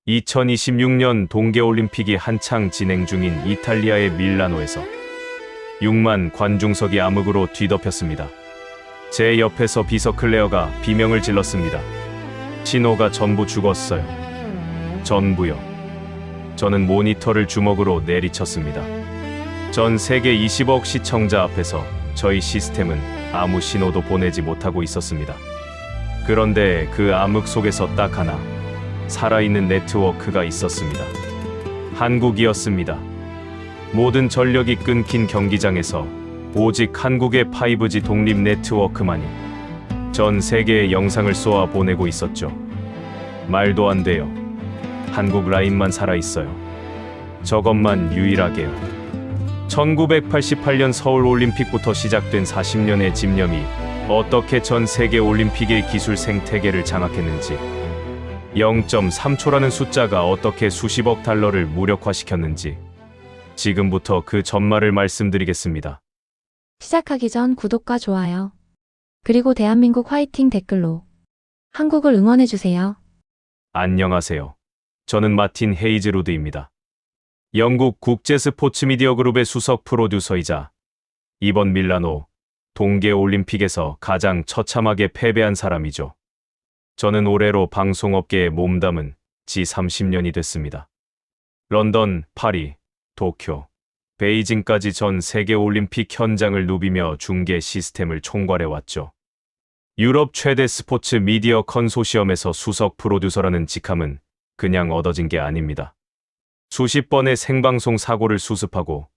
2026년 동계올림픽이 한창 진행 중인 이탈리아의 밀라노에서 6만 관중석이 암흑으로 뒤덮였습니다. 제 옆에서 비서 클레어가 비명을 질렀습니다. 신호가 전부 죽었어요. 전부요. 저는 모니터를 주먹으로 내리쳤습니다. 전 세계 20억 시청자 앞에서 저희 시스템은 아무 신호도 보내지 못하고 있었습니다. 그런데 그 암흑 속에서 딱 하나 살아있는 네트워크가 있었습니다. 한국이었습니다. 모든 전력이 끊긴 경기장에서 오직 한국의 5G 독립 네트워크만이 전 세계에 영상을 쏘아 보내고 있었죠. 말도 안 돼요. 한국 라인만 살아있어요. 저것만 유일하게요. 1988년 서울올림픽부터 시작된 40년의 집념이 어떻게 전 세계 올림픽의 기술 생태계를 장악했는지, 0.3초라는 숫자가 어떻게 수십억 달러를 무력화시켰는지 지금부터 그 전말을 말씀드리겠습니다. 시작하기 전 구독과 좋아요, 그리고 대한민국 화이팅 댓글로 한국을 응원해주세요. 안녕하세요. 저는 마틴 헤이즈루드입니다. 영국 국제 스포츠 미디어 그룹의 수석 프로듀서이자 이번 밀라노 동계올림픽에서 가장 처참하게 패배한 사람이죠. 저는 올해로 방송업계에 몸담은 지 30년이 됐습니다. 런던, 파리, 도쿄, 베이징까지 전 세계 올림픽 현장을 누비며 중계 시스템을 총괄해왔죠. 유럽 최대 스포츠 미디어 컨소시엄에서 수석 프로듀서라는 직함은 그냥 얻어진 게 아닙니다. 수십 번의 생방송 사고를 수습하고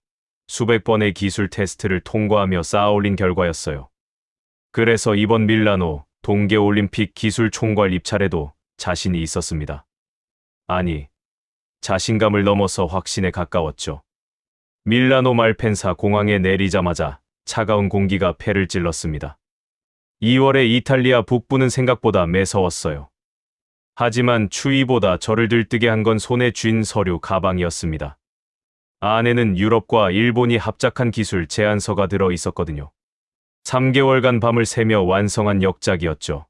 수백 번의 기술 테스트를 통과하며 쌓아올린 결과였어요. 그래서 이번 밀라노 동계올림픽 기술 총괄 입찰에도 자신이 있었습니다. 아니, 자신감을 넘어서 확신에 가까웠죠. 밀라노 말펜사 공항에 내리자마자 차가운 공기가 폐를 찔렀습니다. 2월에 이탈리아 북부는 생각보다 매서웠어요. 하지만 추위보다 저를 들뜨게 한 건 손에 쥔 서류 가방이었습니다. 안에는 유럽과 일본이 합작한 기술 제안서가 들어 있었거든요. 3개월간 밤을 새며 완성한 역작이었죠.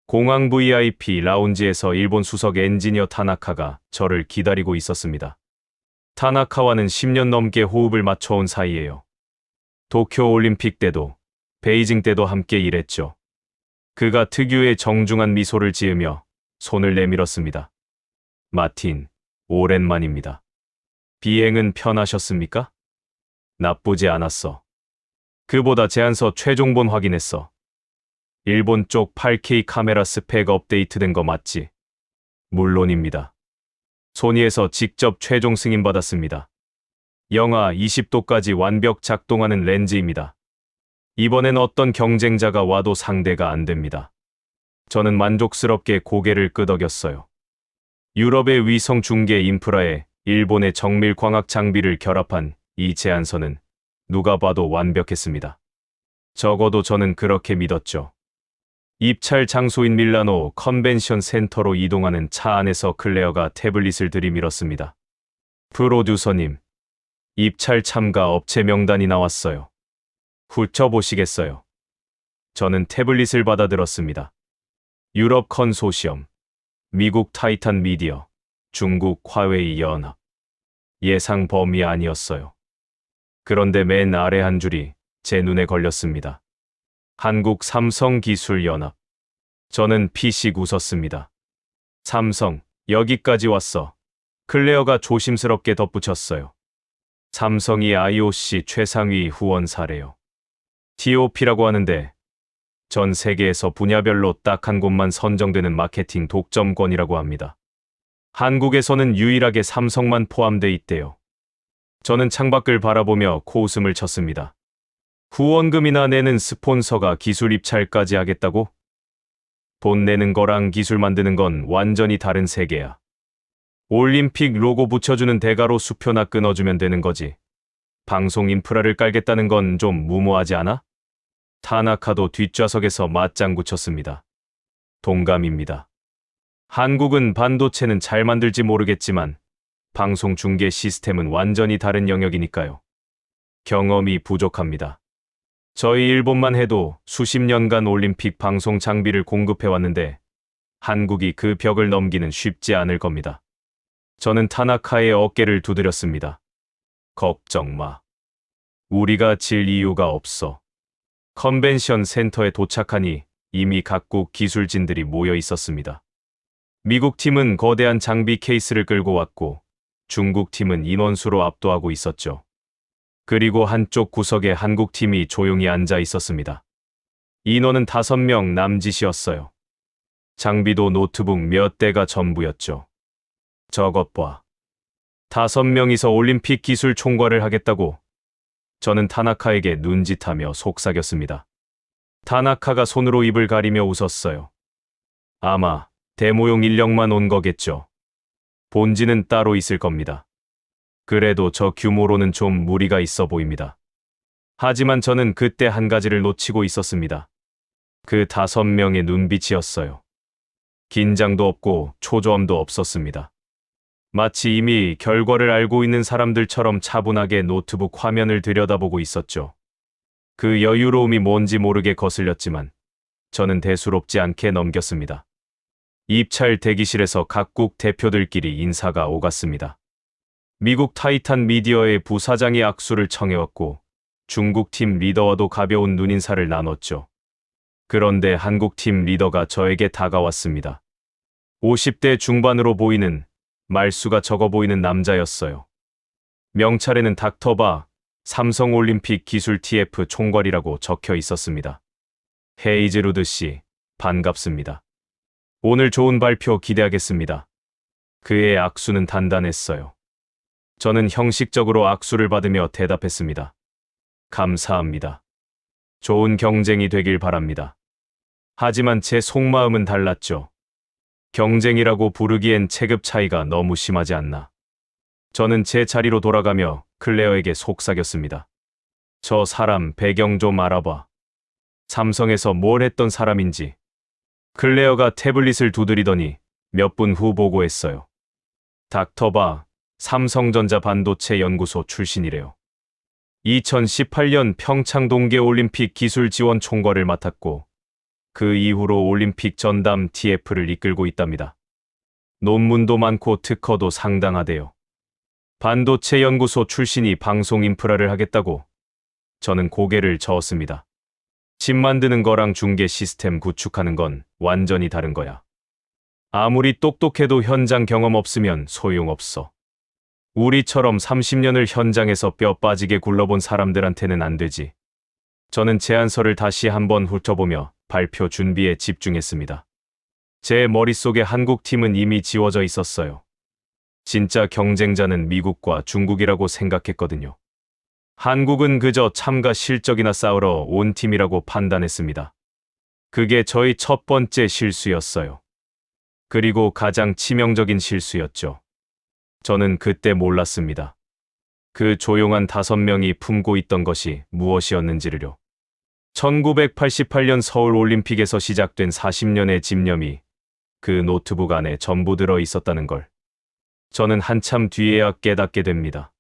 공항 VIP 라운지에서 일본 수석 엔지니어 타나카가 저를 기다리고 있었습니다. 타나카와는 10년 넘게 호흡을 맞춰온 사이예요. 도쿄 올림픽 때도 베이징 때도 함께 일했죠. 그가 특유의 정중한 미소를 지으며 손을 내밀었습니다. 마틴, 오랜만입니다. 비행은 편하셨습니까? 나쁘지 않았어. 그보다 제안서 최종본 확인했어. 일본 쪽 8K 카메라 스펙 업데이트된 거 맞지? 물론입니다. 소니에서 직접 최종 승인받았습니다. 영하 20도까지 완벽 작동하는 렌즈입니다. 이번엔 어떤 경쟁자가 와도 상대가 안 됩니다. 저는 만족스럽게 고개를 끄덕였어요. 유럽의 위성 중계 인프라에 일본의 정밀 광학 장비를 결합한 이 제안서는 누가 봐도 완벽했습니다. 적어도 저는 그렇게 믿었죠. 입찰 장소인 밀라노 컨벤션 센터로 이동하는 차 안에서 클레어가 태블릿을 들이밀었습니다. 프로듀서님, 입찰 참가 업체 명단이 나왔어요. 훑어보시겠어요? 저는 태블릿을 받아들었습니다. 유럽 컨소시엄, 미국 타이탄 미디어, 중국 화웨이 연합. 예상 범위 아니었어요. 그런데 맨 아래 한 줄이 제 눈에 걸렸습니다. 한국 삼성기술연합. 저는 피식 웃었습니다. 삼성, 여기까지 왔어. 클레어가 조심스럽게 덧붙였어요. 삼성이 IOC 최상위 후원사래요. TOP라고 하는데 전 세계에서 분야별로 딱 한 곳만 선정되는 마케팅 독점권이라고 합니다. 한국에서는 유일하게 삼성만 포함돼 있대요. 저는 창밖을 바라보며 코웃음을 쳤습니다. 후원금이나 내는 스폰서가 기술 입찰까지 하겠다고? 돈 내는 거랑 기술 만드는 건 완전히 다른 세계야. 올림픽 로고 붙여주는 대가로 수표나 끊어주면 되는 거지. 방송 인프라를 깔겠다는 건 좀 무모하지 않아? 타나카도 뒷좌석에서 맞장구 쳤습니다. 동감입니다. 한국은 반도체는 잘 만들지 모르겠지만 방송 중계 시스템은 완전히 다른 영역이니까요. 경험이 부족합니다. 저희 일본만 해도 수십 년간 올림픽 방송 장비를 공급해왔는데 한국이 그 벽을 넘기는 쉽지 않을 겁니다. 저는 타나카의 어깨를 두드렸습니다. 걱정 마. 우리가 질 이유가 없어. 컨벤션 센터에 도착하니 이미 각국 기술진들이 모여 있었습니다. 미국 팀은 거대한 장비 케이스를 끌고 왔고 중국 팀은 인원수로 압도하고 있었죠. 그리고 한쪽 구석에 한국 팀이 조용히 앉아 있었습니다. 인원은 5명 남짓이었어요. 장비도 노트북 몇 대가 전부였죠. 저것 봐. 5명이서 올림픽 기술 총괄을 하겠다고. 저는 타나카에게 눈짓하며 속삭였습니다. 타나카가 손으로 입을 가리며 웃었어요. 아마 데모용 인력만 온 거겠죠. 본지는 따로 있을 겁니다. 그래도 저 규모로는 좀 무리가 있어 보입니다. 하지만 저는 그때 한 가지를 놓치고 있었습니다. 그 5명의 눈빛이었어요. 긴장도 없고 초조함도 없었습니다. 마치 이미 결과를 알고 있는 사람들처럼 차분하게 노트북 화면을 들여다보고 있었죠. 그 여유로움이 뭔지 모르게 거슬렸지만 저는 대수롭지 않게 넘겼습니다. 입찰 대기실에서 각국 대표들끼리 인사가 오갔습니다. 미국 타이탄 미디어의 부사장이 악수를 청해왔고 중국 팀 리더와도 가벼운 눈인사를 나눴죠. 그런데 한국 팀 리더가 저에게 다가왔습니다. 50대 중반으로 보이는 말수가 적어 보이는 남자였어요. 명찰에는 닥터바 삼성올림픽 기술 TF 총괄이라고 적혀 있었습니다. 헤이즈루드 씨, 반갑습니다. 오늘 좋은 발표 기대하겠습니다. 그의 악수는 단단했어요. 저는 형식적으로 악수를 받으며 대답했습니다. 감사합니다. 좋은 경쟁이 되길 바랍니다. 하지만 제 속마음은 달랐죠. 경쟁이라고 부르기엔 체급 차이가 너무 심하지 않나. 저는 제 자리로 돌아가며 클레어에게 속삭였습니다. 저 사람 배경 좀 알아봐. 삼성에서 뭘 했던 사람인지. 클레어가 태블릿을 두드리더니 몇 분 후 보고했어요. 닥터바 삼성전자 반도체 연구소 출신이래요. 2018년 평창 동계올림픽 기술 지원 총괄을 맡았고 그 이후로 올림픽 전담 TF를 이끌고 있답니다. 논문도 많고 특허도 상당하대요. 반도체 연구소 출신이 방송 인프라를 하겠다고. 저는 고개를 저었습니다. 칩 만드는 거랑 중계 시스템 구축하는 건 완전히 다른 거야. 아무리 똑똑해도 현장 경험 없으면 소용없어. 우리처럼 30년을 현장에서 뼈 빠지게 굴러본 사람들한테는 안 되지. 저는 제안서를 다시 한번 훑어보며 발표 준비에 집중했습니다. 제 머릿속에 한국 팀은 이미 지워져 있었어요. 진짜 경쟁자는 미국과 중국이라고 생각했거든요. 한국은 그저 참가 실적이나 쌓으러 온 팀이라고 판단했습니다. 그게 저희 첫 번째 실수였어요. 그리고 가장 치명적인 실수였죠. 저는 그때 몰랐습니다. 그 조용한 5명이 품고 있던 것이 무엇이었는지를요. 1988년 서울올림픽에서 시작된 40년의 집념이 그 노트북 안에 전부 들어 있었다는 걸 저는 한참 뒤에야 깨닫게 됩니다.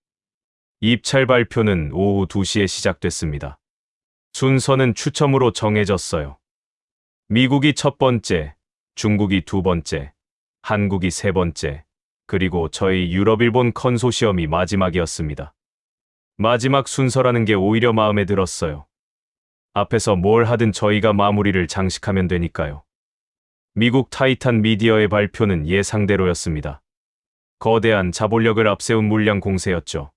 입찰 발표는 오후 2시에 시작됐습니다. 순서는 추첨으로 정해졌어요. 미국이 첫 번째, 중국이 두 번째, 한국이 세 번째, 그리고 저희 유럽-일본 컨소시엄이 마지막이었습니다. 마지막 순서라는 게 오히려 마음에 들었어요. 앞에서 뭘 하든 저희가 마무리를 장식하면 되니까요. 미국 타이탄 미디어의 발표는 예상대로였습니다. 거대한 자본력을 앞세운 물량 공세였죠.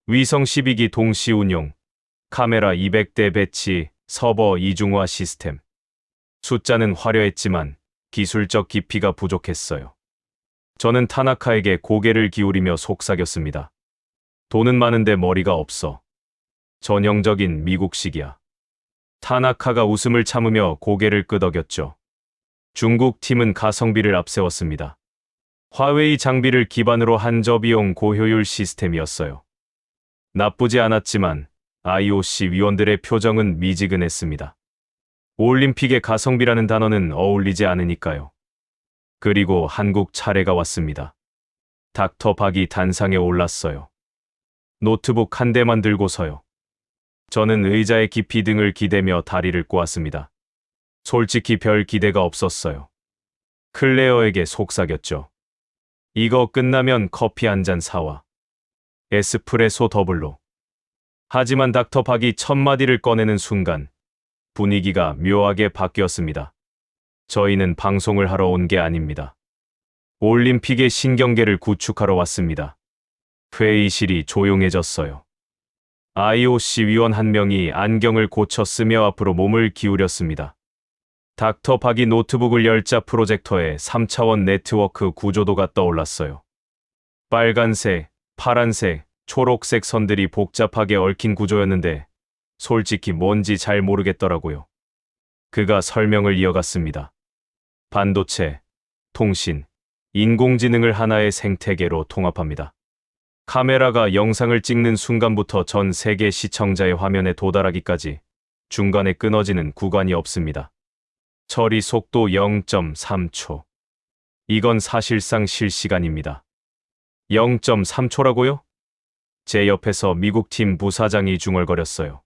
위성 12기 동시 운용, 카메라 200대 배치, 서버 이중화 시스템. 숫자는 화려했지만 기술적 깊이가 부족했어요. 저는 타나카에게 고개를 기울이며 속삭였습니다. 돈은 많은데 머리가 없어. 전형적인 미국식이야. 타나카가 웃음을 참으며 고개를 끄덕였죠. 중국 팀은 가성비를 앞세웠습니다. 화웨이 장비를 기반으로 한 저비용 고효율 시스템이었어요. 나쁘지 않았지만 IOC 위원들의 표정은 미지근했습니다. 올림픽의 가성비라는 단어는 어울리지 않으니까요. 그리고 한국 차례가 왔습니다. 닥터박이 단상에 올랐어요. 노트북 한 대만 들고서요. 저는 의자에 깊이 등을 기대며 다리를 꼬았습니다. 솔직히 별 기대가 없었어요. 클레어에게 속삭였죠. 이거 끝나면 커피 한 잔 사와. 에스프레소 더블로. 하지만 닥터 박이 첫 마디를 꺼내는 순간 분위기가 묘하게 바뀌었습니다. 저희는 방송을 하러 온 게 아닙니다. 올림픽의 신경계를 구축하러 왔습니다. 회의실이 조용해졌어요. IOC 위원 한 명이 안경을 고쳐 쓰며 앞으로 몸을 기울였습니다. 닥터 박이 노트북을 열자 프로젝터에 3차원 네트워크 구조도가 떠올랐어요. 빨간색, 파란색, 초록색 선들이 복잡하게 얽힌 구조였는데 솔직히 뭔지 잘 모르겠더라고요. 그가 설명을 이어갔습니다. 반도체, 통신, 인공지능을 하나의 생태계로 통합합니다. 카메라가 영상을 찍는 순간부터 전 세계 시청자의 화면에 도달하기까지 중간에 끊어지는 구간이 없습니다. 처리 속도 0.3초. 이건 사실상 실시간입니다. 0.3초라고요? 제 옆에서 미국 팀 부사장이 중얼거렸어요.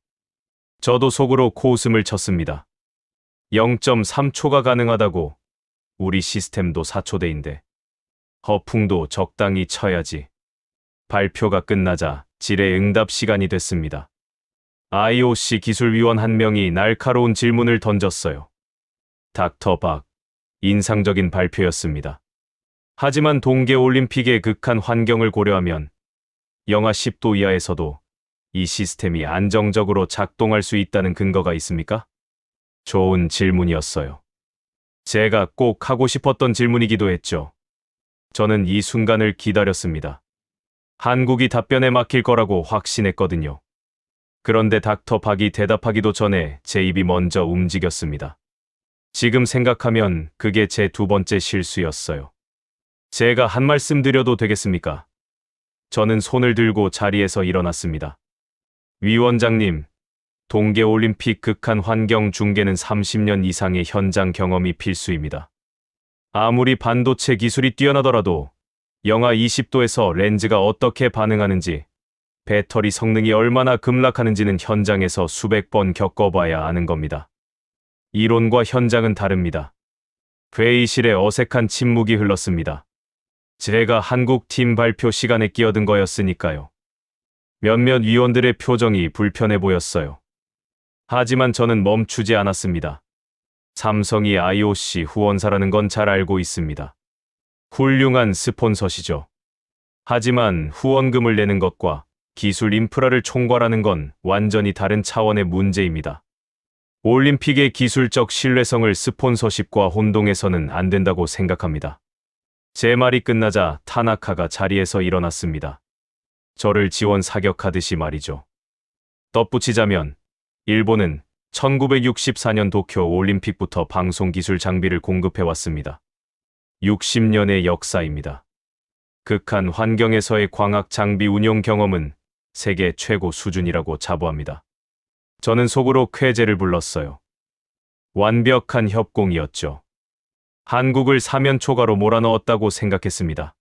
저도 속으로 코웃음을 쳤습니다. 0.3초가 가능하다고. 우리 시스템도 4초대인데. 허풍도 적당히 쳐야지. 발표가 끝나자 질의응답 시간이 됐습니다. IOC 기술위원 한 명이 날카로운 질문을 던졌어요. 닥터 박, 인상적인 발표였습니다. 하지만 동계올림픽의 극한 환경을 고려하면 영하 10도 이하에서도 이 시스템이 안정적으로 작동할 수 있다는 근거가 있습니까? 좋은 질문이었어요. 제가 꼭 하고 싶었던 질문이기도 했죠. 저는 이 순간을 기다렸습니다. 한국이 답변에 막힐 거라고 확신했거든요. 그런데 닥터 박이 대답하기도 전에 제 입이 먼저 움직였습니다. 지금 생각하면 그게 제 두 번째 실수였어요. 제가 한 말씀 드려도 되겠습니까? 저는 손을 들고 자리에서 일어났습니다. 위원장님, 동계올림픽 극한 환경 중계는 30년 이상의 현장 경험이 필수입니다. 아무리 반도체 기술이 뛰어나더라도 영하 20도에서 렌즈가 어떻게 반응하는지, 배터리 성능이 얼마나 급락하는지는 현장에서 수백 번 겪어봐야 아는 겁니다. 이론과 현장은 다릅니다. 회의실에 어색한 침묵이 흘렀습니다. 제가 한국 팀 발표 시간에 끼어든 거였으니까요. 몇몇 위원들의 표정이 불편해 보였어요. 하지만 저는 멈추지 않았습니다. 삼성이 IOC 후원사라는 건 잘 알고 있습니다. 훌륭한 스폰서시죠. 하지만 후원금을 내는 것과 기술 인프라를 총괄하는 건 완전히 다른 차원의 문제입니다. 올림픽의 기술적 신뢰성을 스폰서십과 혼동해서는 안 된다고 생각합니다. 제 말이 끝나자 타나카가 자리에서 일어났습니다. 저를 지원 사격하듯이 말이죠. 덧붙이자면 일본은 1964년 도쿄 올림픽부터 방송기술 장비를 공급해왔습니다. 60년의 역사입니다. 극한 환경에서의 광학 장비 운용 경험은 세계 최고 수준이라고 자부합니다. 저는 속으로 쾌재를 불렀어요. 완벽한 협공이었죠. 한국을 사면초가로 몰아넣었다고 생각했습니다.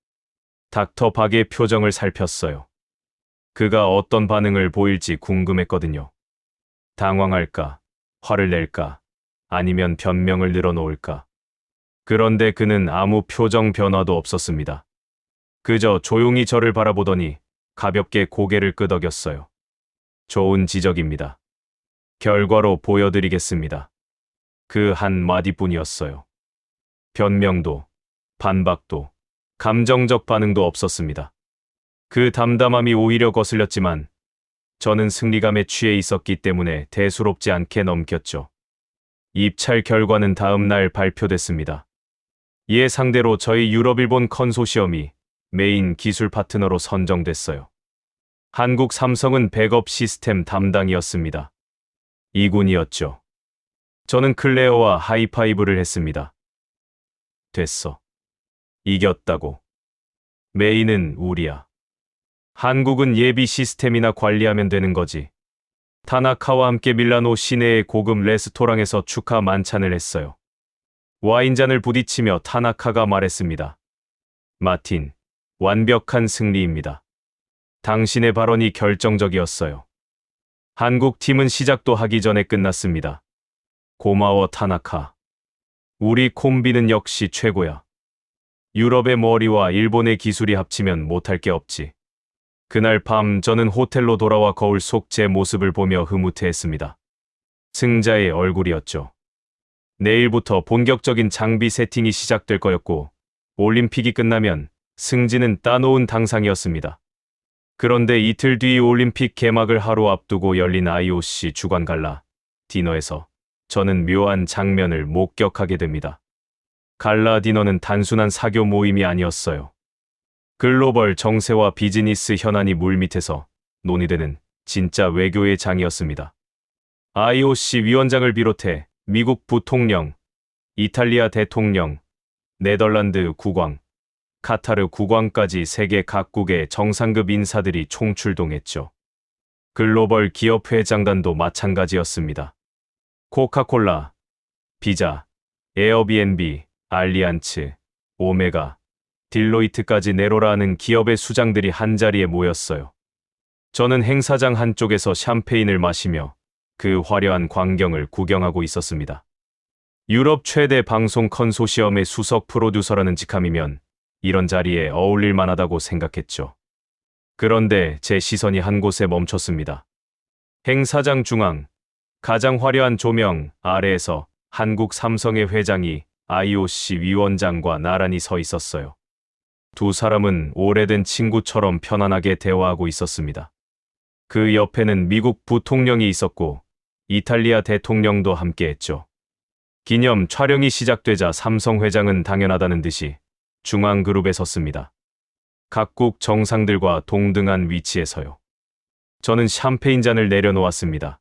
닥터 박의 표정을 살폈어요. 그가 어떤 반응을 보일지 궁금했거든요. 당황할까, 화를 낼까, 아니면 변명을 늘어놓을까. 그런데 그는 아무 표정 변화도 없었습니다. 그저 조용히 저를 바라보더니 가볍게 고개를 끄덕였어요. 좋은 지적입니다. 결과로 보여드리겠습니다. 그 한 마디뿐이었어요. 변명도, 반박도, 감정적 반응도 없었습니다. 그 담담함이 오히려 거슬렸지만 저는 승리감에 취해 있었기 때문에 대수롭지 않게 넘겼죠. 입찰 결과는 다음 날 발표됐습니다. 이에 상대로 저희 유럽-일본 컨소시엄이 메인 기술 파트너로 선정됐어요. 한국 삼성은 백업 시스템 담당이었습니다. 2군이었죠. 저는 클레어와 하이파이브를 했습니다. 됐어. 이겼다고. 메인은 우리야. 한국은 예비 시스템이나 관리하면 되는 거지. 타나카와 함께 밀라노 시내의 고급 레스토랑에서 축하 만찬을 했어요. 와인잔을 부딪히며 타나카가 말했습니다. 마틴, 완벽한 승리입니다. 당신의 발언이 결정적이었어요. 한국 팀은 시작도 하기 전에 끝났습니다. 고마워 타나카. 우리 콤비는 역시 최고야. 유럽의 머리와 일본의 기술이 합치면 못할 게 없지. 그날 밤 저는 호텔로 돌아와 거울 속 제 모습을 보며 흐뭇해했습니다. 승자의 얼굴이었죠. 내일부터 본격적인 장비 세팅이 시작될 거였고, 올림픽이 끝나면 승진은 따놓은 당상이었습니다. 그런데 이틀 뒤 올림픽 개막을 하루 앞두고 열린 IOC 주관 갈라 디너에서 저는 묘한 장면을 목격하게 됩니다. 갈라 디너는 단순한 사교 모임이 아니었어요. 글로벌 정세와 비즈니스 현안이 물밑에서 논의되는 진짜 외교의 장이었습니다. IOC 위원장을 비롯해 미국 부통령, 이탈리아 대통령, 네덜란드 국왕, 카타르 국왕까지 세계 각국의 정상급 인사들이 총출동했죠. 글로벌 기업 회장단도 마찬가지였습니다. 코카콜라, 비자, 에어비앤비, 알리안츠, 오메가, 딜로이트까지 내로라는 기업의 수장들이 한자리에 모였어요. 저는 행사장 한쪽에서 샴페인을 마시며 그 화려한 광경을 구경하고 있었습니다. 유럽 최대 방송 컨소시엄의 수석 프로듀서라는 직함이면 이런 자리에 어울릴 만하다고 생각했죠. 그런데 제 시선이 한 곳에 멈췄습니다. 행사장 중앙, 가장 화려한 조명 아래에서 한국 삼성의 회장이 IOC 위원장과 나란히 서 있었어요. 두 사람은 오래된 친구처럼 편안하게 대화하고 있었습니다. 그 옆에는 미국 부통령이 있었고 이탈리아 대통령도 함께했죠. 기념 촬영이 시작되자 삼성 회장은 당연하다는 듯이 중앙그룹에 섰습니다. 각국 정상들과 동등한 위치에서요. 저는 샴페인 잔을 내려놓았습니다.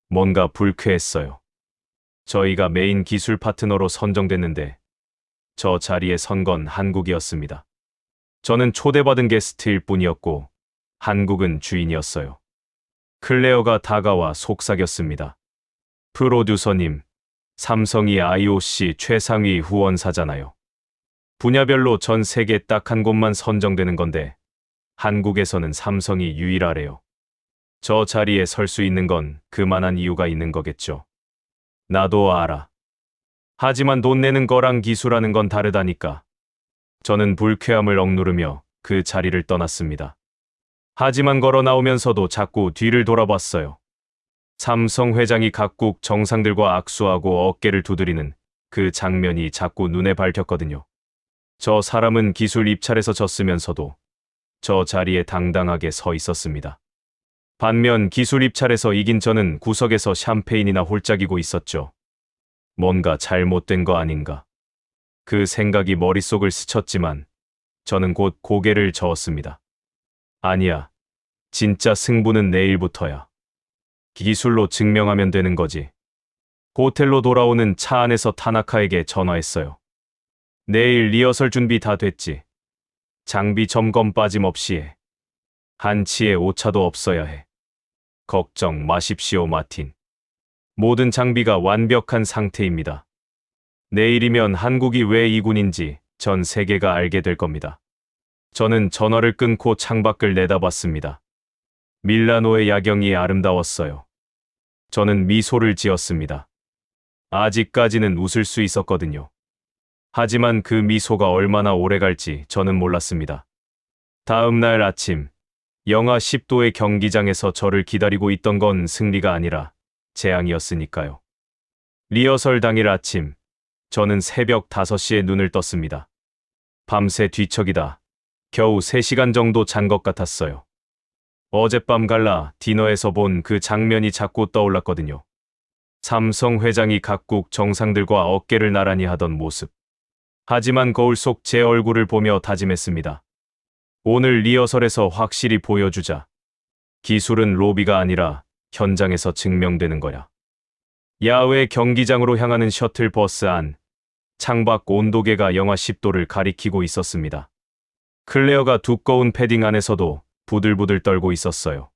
뭔가 불쾌했어요. 저희가 메인 기술 파트너로 선정됐는데 저 자리에 선 건 한국이었습니다. 저는 초대받은 게스트일 뿐이었고 한국은 주인이었어요. 클레어가 다가와 속삭였습니다. 프로듀서님, 삼성이 IOC 최상위 후원사잖아요. 분야별로 전 세계 딱 한 곳만 선정되는 건데 한국에서는 삼성이 유일하래요. 저 자리에 설 수 있는 건 그만한 이유가 있는 거겠죠. 나도 알아. 하지만 돈 내는 거랑 기술하는 건 다르다니까. 저는 불쾌함을 억누르며 그 자리를 떠났습니다. 하지만 걸어 나오면서도 자꾸 뒤를 돌아봤어요. 삼성 회장이 각국 정상들과 악수하고 어깨를 두드리는 그 장면이 자꾸 눈에 밟혔거든요. 저 사람은 기술 입찰에서 졌으면서도 저 자리에 당당하게 서 있었습니다. 반면 기술 입찰에서 이긴 저는 구석에서 샴페인이나 홀짝이고 있었죠. 뭔가 잘못된 거 아닌가. 그 생각이 머릿속을 스쳤지만 저는 곧 고개를 저었습니다. 아니야. 진짜 승부는 내일부터야. 기술로 증명하면 되는 거지. 호텔로 돌아오는 차 안에서 타나카에게 전화했어요. 내일 리허설 준비 다 됐지. 장비 점검 빠짐없이 해. 한치의 오차도 없어야 해. 걱정 마십시오, 마틴. 모든 장비가 완벽한 상태입니다. 내일이면 한국이 왜 이군인지 전 세계가 알게 될 겁니다. 저는 전화를 끊고 창밖을 내다봤습니다. 밀라노의 야경이 아름다웠어요. 저는 미소를 지었습니다. 아직까지는 웃을 수 있었거든요. 하지만 그 미소가 얼마나 오래 갈지 저는 몰랐습니다. 다음 날 아침, 영하 10도의 경기장에서 저를 기다리고 있던 건 승리가 아니라 재앙이었으니까요. 리허설 당일 아침, 저는 새벽 5시에 눈을 떴습니다. 밤새 뒤척이다. 겨우 3시간 정도 잔 것 같았어요. 어젯밤 갈라 디너에서 본 그 장면이 자꾸 떠올랐거든요. 삼성 회장이 각국 정상들과 어깨를 나란히 하던 모습. 하지만 거울 속 제 얼굴을 보며 다짐했습니다. 오늘 리허설에서 확실히 보여주자. 기술은 로비가 아니라 현장에서 증명되는 거야. 야외 경기장으로 향하는 셔틀버스 안. 창밖 온도계가 영하 10도를 가리키고 있었습니다. 클레어가 두꺼운 패딩 안에서도 부들부들 떨고 있었어요.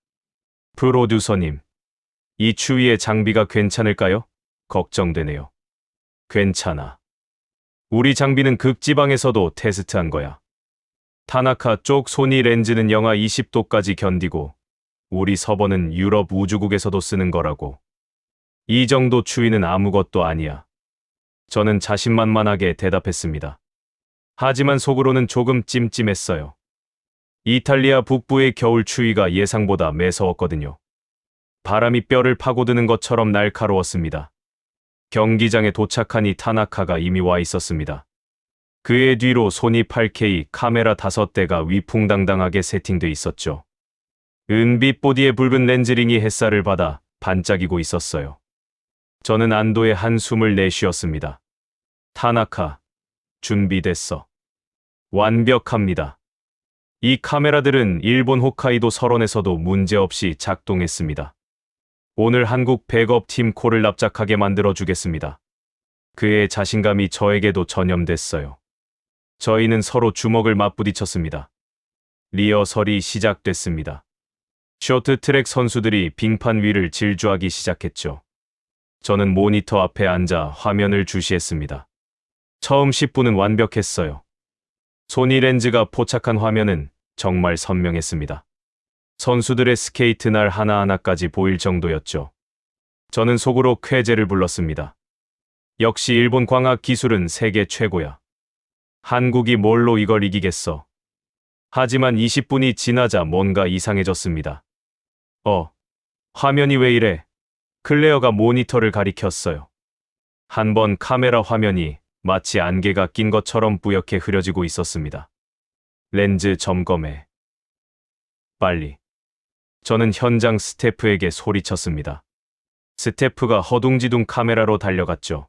프로듀서님, 이 추위에 장비가 괜찮을까요? 걱정되네요. 괜찮아. 우리 장비는 극지방에서도 테스트한 거야. 타나카 쪽 소니 렌즈는 영하 20도까지 견디고 우리 서버는 유럽 우주국에서도 쓰는 거라고. 이 정도 추위는 아무것도 아니야. 저는 자신만만하게 대답했습니다. 하지만 속으로는 조금 찜찜했어요. 이탈리아 북부의 겨울 추위가 예상보다 매서웠거든요. 바람이 뼈를 파고드는 것처럼 날카로웠습니다. 경기장에 도착하니 타나카가 이미 와 있었습니다. 그의 뒤로 소니 8K 카메라 5대가 위풍당당하게 세팅돼 있었죠. 은빛 보디의 붉은 렌즈링이 햇살을 받아 반짝이고 있었어요. 저는 안도의 한숨을 내쉬었습니다. 타나카, 준비됐어. 완벽합니다. 이 카메라들은 일본 홋카이도 설원에서도 문제없이 작동했습니다. 오늘 한국 백업팀 콜을 납작하게 만들어주겠습니다. 그의 자신감이 저에게도 전염됐어요. 저희는 서로 주먹을 맞부딪혔습니다. 리허설이 시작됐습니다. 쇼트트랙 선수들이 빙판 위를 질주하기 시작했죠. 저는 모니터 앞에 앉아 화면을 주시했습니다. 처음 10분은 완벽했어요. 소니 렌즈가 포착한 화면은 정말 선명했습니다. 선수들의 스케이트 날 하나하나까지 보일 정도였죠. 저는 속으로 쾌재를 불렀습니다. 역시 일본 광학 기술은 세계 최고야. 한국이 뭘로 이걸 이기겠어. 하지만 20분이 지나자 뭔가 이상해졌습니다. 화면이 왜 이래? 클레어가 모니터를 가리켰어요. 한 번 카메라 화면이 마치 안개가 낀 것처럼 뿌옇게 흐려지고 있었습니다. 렌즈 점검해. 빨리. 저는 현장 스태프에게 소리쳤습니다. 스태프가 허둥지둥 카메라로 달려갔죠.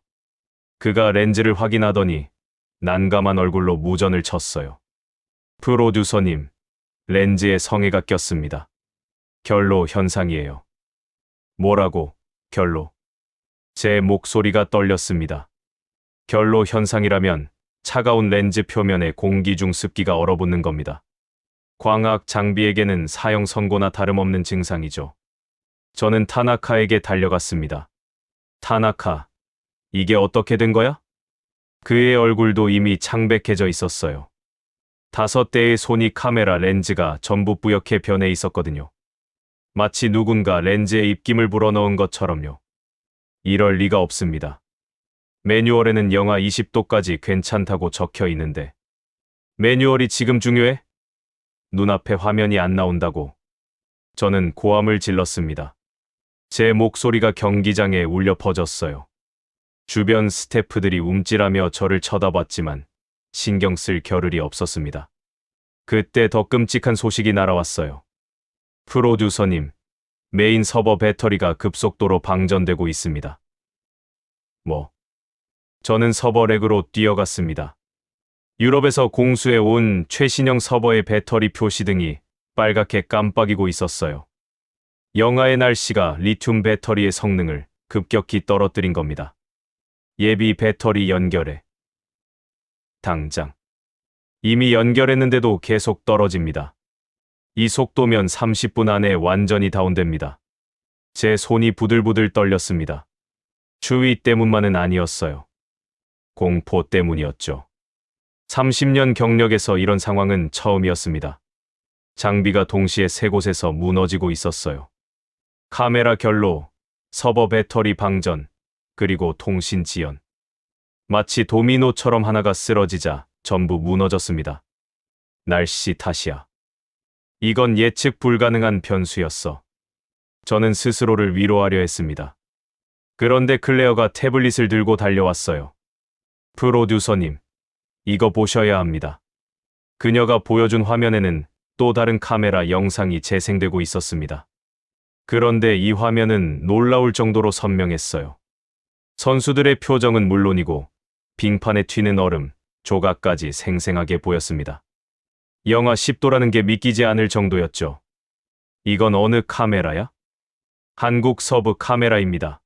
그가 렌즈를 확인하더니 난감한 얼굴로 무전을 쳤어요. 프로듀서님, 렌즈에 성에가 꼈습니다. 결로 현상이에요. 뭐라고, 결로? 제 목소리가 떨렸습니다. 결로 현상이라면 차가운 렌즈 표면에 공기 중 습기가 얼어붙는 겁니다. 광학 장비에게는 사용 선고나 다름없는 증상이죠. 저는 타나카에게 달려갔습니다. 타나카, 이게 어떻게 된 거야? 그의 얼굴도 이미 창백해져 있었어요. 5대의 소니 카메라 렌즈가 전부 뿌옇게 변해 있었거든요. 마치 누군가 렌즈에 입김을 불어넣은 것처럼요. 이럴 리가 없습니다. 매뉴얼에는 영하 20도까지 괜찮다고 적혀 있는데. 매뉴얼이 지금 중요해? 눈앞에 화면이 안 나온다고. 저는 고함을 질렀습니다. 제 목소리가 경기장에 울려 퍼졌어요. 주변 스태프들이 움찔하며 저를 쳐다봤지만 신경 쓸 겨를이 없었습니다. 그때 더 끔찍한 소식이 날아왔어요. 프로듀서님, 메인 서버 배터리가 급속도로 방전되고 있습니다. 뭐? 저는 서버 렉으로 뛰어갔습니다. 유럽에서 공수해 온 최신형 서버의 배터리 표시 등이 빨갛게 깜빡이고 있었어요. 영하의 날씨가 리튬 배터리의 성능을 급격히 떨어뜨린 겁니다. 예비 배터리 연결해. 당장. 이미 연결했는데도 계속 떨어집니다. 이 속도면 30분 안에 완전히 다운됩니다. 제 손이 부들부들 떨렸습니다. 추위 때문만은 아니었어요. 공포 때문이었죠. 30년 경력에서 이런 상황은 처음이었습니다. 장비가 동시에 3곳에서 무너지고 있었어요. 카메라 결로, 서버 배터리 방전, 그리고 통신 지연. 마치 도미노처럼 하나가 쓰러지자 전부 무너졌습니다. 날씨 탓이야. 이건 예측 불가능한 변수였어. 저는 스스로를 위로하려 했습니다. 그런데 클레어가 태블릿을 들고 달려왔어요. 프로듀서님, 이거 보셔야 합니다. 그녀가 보여준 화면에는 또 다른 카메라 영상이 재생되고 있었습니다. 그런데 이 화면은 놀라울 정도로 선명했어요. 선수들의 표정은 물론이고 빙판에 튀는 얼음, 조각까지 생생하게 보였습니다. 영하 10도라는 게 믿기지 않을 정도였죠. 이건 어느 카메라야? 한국 서브 카메라입니다.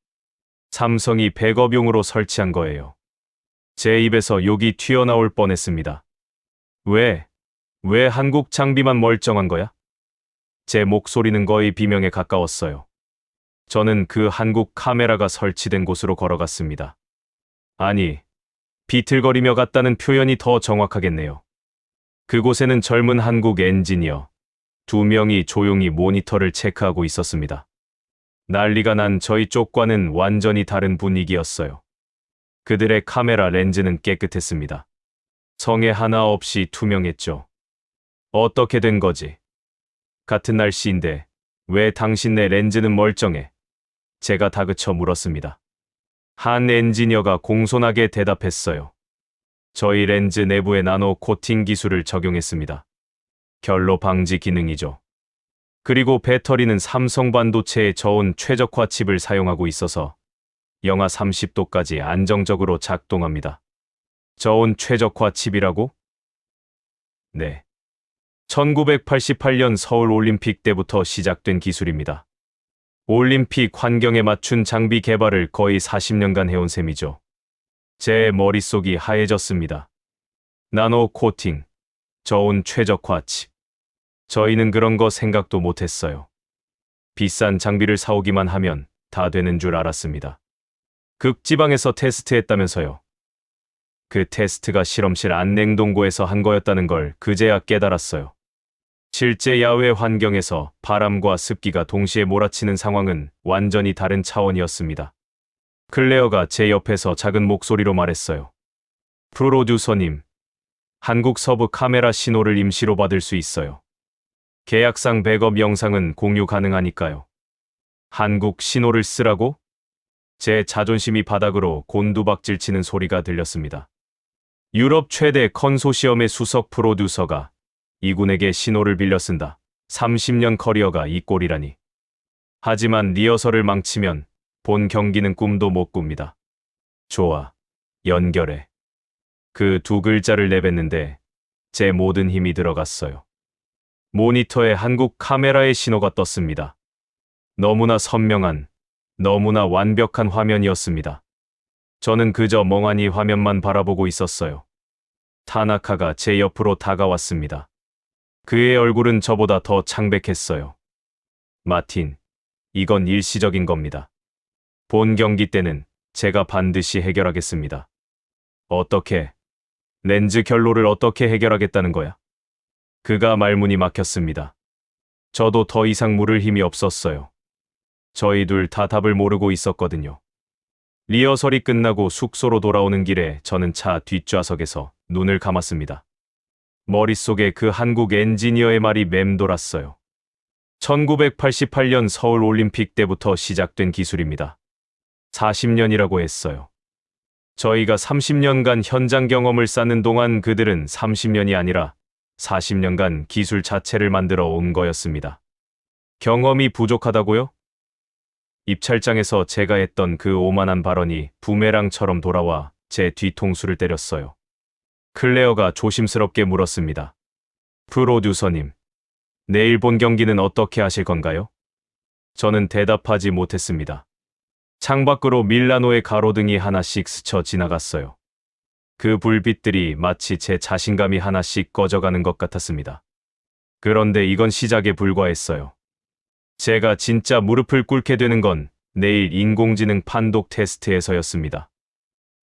삼성이 백업용으로 설치한 거예요. 제 입에서 욕이 튀어나올 뻔했습니다. 왜 한국 장비만 멀쩡한 거야? 제 목소리는 거의 비명에 가까웠어요. 저는 그 한국 카메라가 설치된 곳으로 걸어갔습니다. 아니, 비틀거리며 갔다는 표현이 더 정확하겠네요. 그곳에는 젊은 한국 엔지니어 2명이 조용히 모니터를 체크하고 있었습니다. 난리가 난 저희 쪽과는 완전히 다른 분위기였어요. 그들의 카메라 렌즈는 깨끗했습니다. 성에 하나 없이 투명했죠. 어떻게 된 거지? 같은 날씨인데 왜 당신네 렌즈는 멀쩡해? 제가 다그쳐 물었습니다. 한 엔지니어가 공손하게 대답했어요. 저희 렌즈 내부에 나노 코팅 기술을 적용했습니다. 결로 방지 기능이죠. 그리고 배터리는 삼성 반도체의 저온 최적화 칩을 사용하고 있어서 영하 30도까지 안정적으로 작동합니다. 저온 최적화 칩이라고? 네. 1988년 서울 올림픽 때부터 시작된 기술입니다. 올림픽 환경에 맞춘 장비 개발을 거의 40년간 해온 셈이죠. 제 머릿속이 하얘졌습니다. 나노 코팅, 저온 최적화 칩. 저희는 그런 거 생각도 못했어요. 비싼 장비를 사오기만 하면 다 되는 줄 알았습니다. 극지방에서 테스트했다면서요. 그 테스트가 실험실 안 냉동고에서 한 거였다는 걸 그제야 깨달았어요. 실제 야외 환경에서 바람과 습기가 동시에 몰아치는 상황은 완전히 다른 차원이었습니다. 클레어가 제 옆에서 작은 목소리로 말했어요. 프로듀서님, 한국 서부 카메라 신호를 임시로 받을 수 있어요. 계약상 백업 영상은 공유 가능하니까요. 한국 신호를 쓰라고? 제 자존심이 바닥으로 곤두박질 치는 소리가 들렸습니다. 유럽 최대 컨소시엄의 수석 프로듀서가 이군에게 신호를 빌려 쓴다. 30년 커리어가 이 꼴이라니. 하지만 리허설을 망치면 본 경기는 꿈도 못 꿉니다. 좋아, 연결해. 그 두 글자를 내뱉는데 제 모든 힘이 들어갔어요. 모니터에 한국 카메라의 신호가 떴습니다. 너무나 선명한, 너무나 완벽한 화면이었습니다. 저는 그저 멍하니 화면만 바라보고 있었어요. 타나카가 제 옆으로 다가왔습니다. 그의 얼굴은 저보다 더 창백했어요. 마틴, 이건 일시적인 겁니다. 본 경기 때는 제가 반드시 해결하겠습니다. 어떻게? 렌즈 결로를 어떻게 해결하겠다는 거야? 그가 말문이 막혔습니다. 저도 더 이상 물을 힘이 없었어요. 저희 둘 다 답을 모르고 있었거든요. 리허설이 끝나고 숙소로 돌아오는 길에 저는 차 뒷좌석에서 눈을 감았습니다. 머릿속에 그 한국 엔지니어의 말이 맴돌았어요. 1988년 서울 올림픽 때부터 시작된 기술입니다. 40년이라고 했어요. 저희가 30년간 현장 경험을 쌓는 동안 그들은 30년이 아니라 40년간 기술 자체를 만들어 온 거였습니다. 경험이 부족하다고요? 입찰장에서 제가 했던 그 오만한 발언이 부메랑처럼 돌아와 제 뒤통수를 때렸어요. 클레어가 조심스럽게 물었습니다. 프로듀서님, 내일 본 경기는 어떻게 하실 건가요? 저는 대답하지 못했습니다. 창밖으로 밀라노의 가로등이 하나씩 스쳐 지나갔어요. 그 불빛들이 마치 제 자신감이 하나씩 꺼져가는 것 같았습니다. 그런데 이건 시작에 불과했어요. 제가 진짜 무릎을 꿇게 되는 건 내일 인공지능 판독 테스트에서였습니다.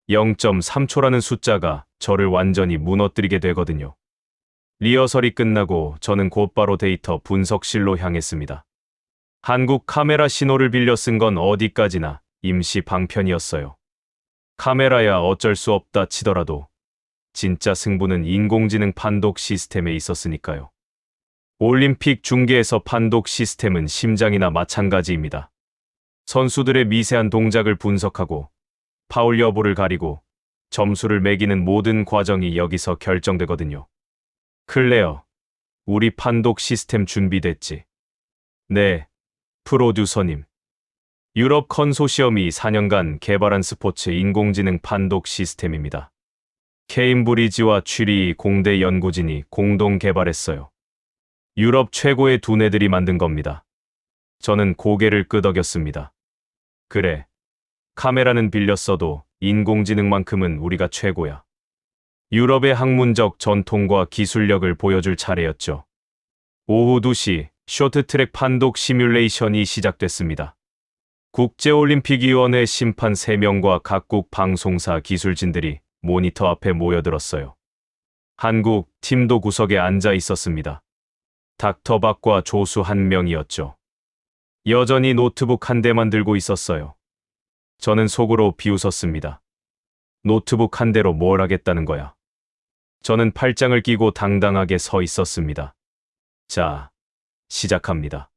0.3초라는 숫자가 저를 완전히 무너뜨리게 되거든요. 리허설이 끝나고 저는 곧바로 데이터 분석실로 향했습니다. 한국 카메라 신호를 빌려 쓴 건 어디까지나 임시 방편이었어요. 카메라야 어쩔 수 없다 치더라도 진짜 승부는 인공지능 판독 시스템에 있었으니까요. 올림픽 중계에서 판독 시스템은 심장이나 마찬가지입니다. 선수들의 미세한 동작을 분석하고 파울 여부를 가리고 점수를 매기는 모든 과정이 여기서 결정되거든요. 클레어, 우리 판독 시스템 준비됐지? 네, 프로듀서님. 유럽 컨소시엄이 4년간 개발한 스포츠 인공지능 판독 시스템입니다. 케임브리지와 취리 공대 연구진이 공동 개발했어요. 유럽 최고의 두뇌들이 만든 겁니다. 저는 고개를 끄덕였습니다. 그래, 카메라는 빌렸어도 인공지능만큼은 우리가 최고야. 유럽의 학문적 전통과 기술력을 보여줄 차례였죠. 오후 2시 쇼트트랙 판독 시뮬레이션이 시작됐습니다. 국제올림픽위원회 심판 3명과 각국 방송사 기술진들이 모니터 앞에 모여들었어요. 한국 팀도 구석에 앉아 있었습니다. 닥터박과 조수 1명이었죠. 여전히 노트북 한 대만 들고 있었어요. 저는 속으로 비웃었습니다. 노트북 한 대로 뭘 하겠다는 거야. 저는 팔짱을 끼고 당당하게 서 있었습니다. 자, 시작합니다.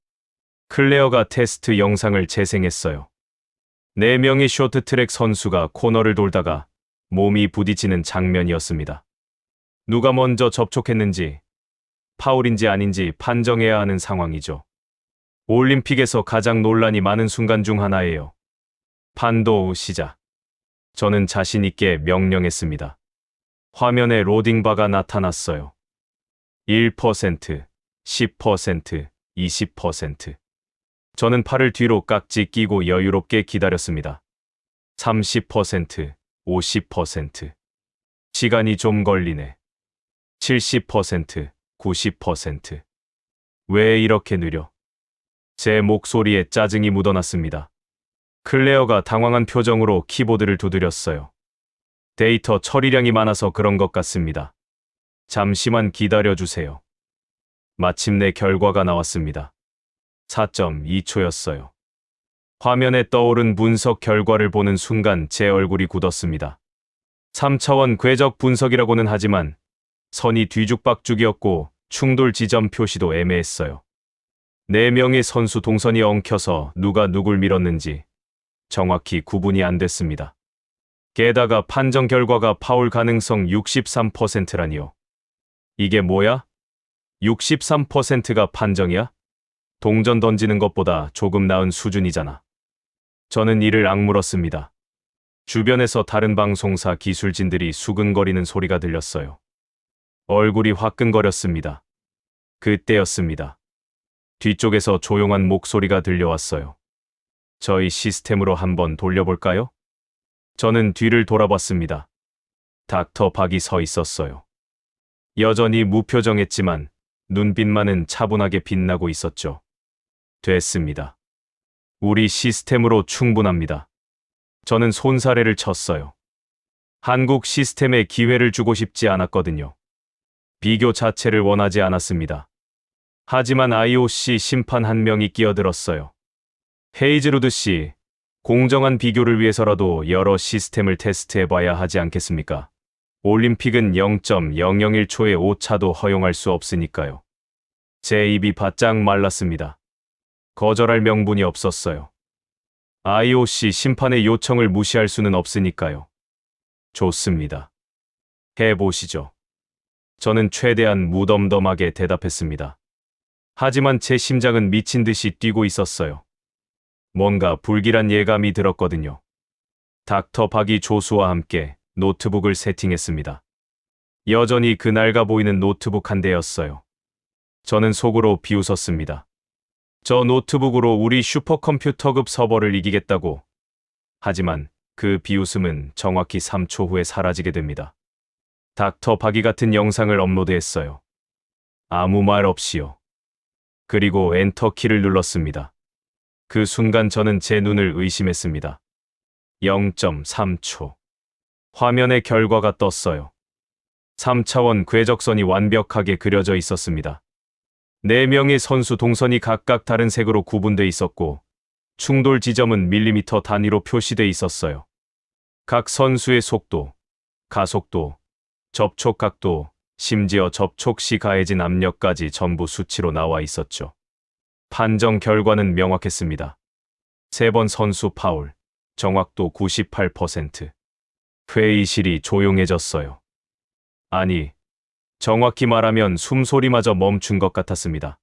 클레어가 테스트 영상을 재생했어요. 4명의 쇼트트랙 선수가 코너를 돌다가 몸이 부딪히는 장면이었습니다. 누가 먼저 접촉했는지, 파울인지 아닌지 판정해야 하는 상황이죠. 올림픽에서 가장 논란이 많은 순간 중 하나예요. 판도 시작. 저는 자신 있게 명령했습니다. 화면에 로딩바가 나타났어요. 1%, 10%, 20%. 저는 팔을 뒤로 깍지 끼고 여유롭게 기다렸습니다. 30%, 50%. 시간이 좀 걸리네. 70%, 90%. 왜 이렇게 느려? 제 목소리에 짜증이 묻어났습니다. 클레어가 당황한 표정으로 키보드를 두드렸어요. 데이터 처리량이 많아서 그런 것 같습니다. 잠시만 기다려주세요. 마침내 결과가 나왔습니다. 4.2초였어요. 화면에 떠오른 분석 결과를 보는 순간 제 얼굴이 굳었습니다. 3차원 궤적 분석이라고는 하지만 선이 뒤죽박죽이었고 충돌 지점 표시도 애매했어요. 4명의 선수 동선이 엉켜서 누가 누굴 밀었는지 정확히 구분이 안 됐습니다. 게다가 판정 결과가 파울 가능성 63%라니요. 이게 뭐야? 63%가 판정이야? 동전 던지는 것보다 조금 나은 수준이잖아. 저는 이를 악물었습니다. 주변에서 다른 방송사 기술진들이 수근거리는 소리가 들렸어요. 얼굴이 화끈거렸습니다. 그때였습니다. 뒤쪽에서 조용한 목소리가 들려왔어요. 저희 시스템으로 한번 돌려볼까요? 저는 뒤를 돌아봤습니다. 닥터 박이 서 있었어요. 여전히 무표정했지만 눈빛만은 차분하게 빛나고 있었죠. 됐습니다. 우리 시스템으로 충분합니다. 저는 손사래를 쳤어요. 한국 시스템에 기회를 주고 싶지 않았거든요. 비교 자체를 원하지 않았습니다. 하지만 IOC 심판 한 명이 끼어들었어요. 헤이즈루드 씨, 공정한 비교를 위해서라도 여러 시스템을 테스트해봐야 하지 않겠습니까? 올림픽은 0.001초의 오차도 허용할 수 없으니까요. 제 입이 바짝 말랐습니다. 거절할 명분이 없었어요. IOC 심판의 요청을 무시할 수는 없으니까요. 좋습니다. 해보시죠. 저는 최대한 무덤덤하게 대답했습니다. 하지만 제 심장은 미친 듯이 뛰고 있었어요. 뭔가 불길한 예감이 들었거든요. 닥터 박이 조수와 함께 노트북을 세팅했습니다. 여전히 그 낡아 보이는 노트북 한 대였어요. 저는 속으로 비웃었습니다. 저 노트북으로 우리 슈퍼컴퓨터급 서버를 이기겠다고. 하지만 그 비웃음은 정확히 3초 후에 사라지게 됩니다. 닥터 박이 같은 영상을 업로드했어요. 아무 말 없이요. 그리고 엔터키를 눌렀습니다. 그 순간 저는 제 눈을 의심했습니다. 0.3초. 화면에 결과가 떴어요. 3차원 궤적선이 완벽하게 그려져 있었습니다. 4명의 선수 동선이 각각 다른 색으로 구분돼 있었고 충돌 지점은 밀리미터 단위로 표시돼 있었어요. 각 선수의 속도, 가속도, 접촉 각도, 심지어 접촉 시 가해진 압력까지 전부 수치로 나와 있었죠. 판정 결과는 명확했습니다. 3번 선수 파울, 정확도 98%. 회의실이 조용해졌어요. 아니, 정확히 말하면 숨소리마저 멈춘 것 같았습니다.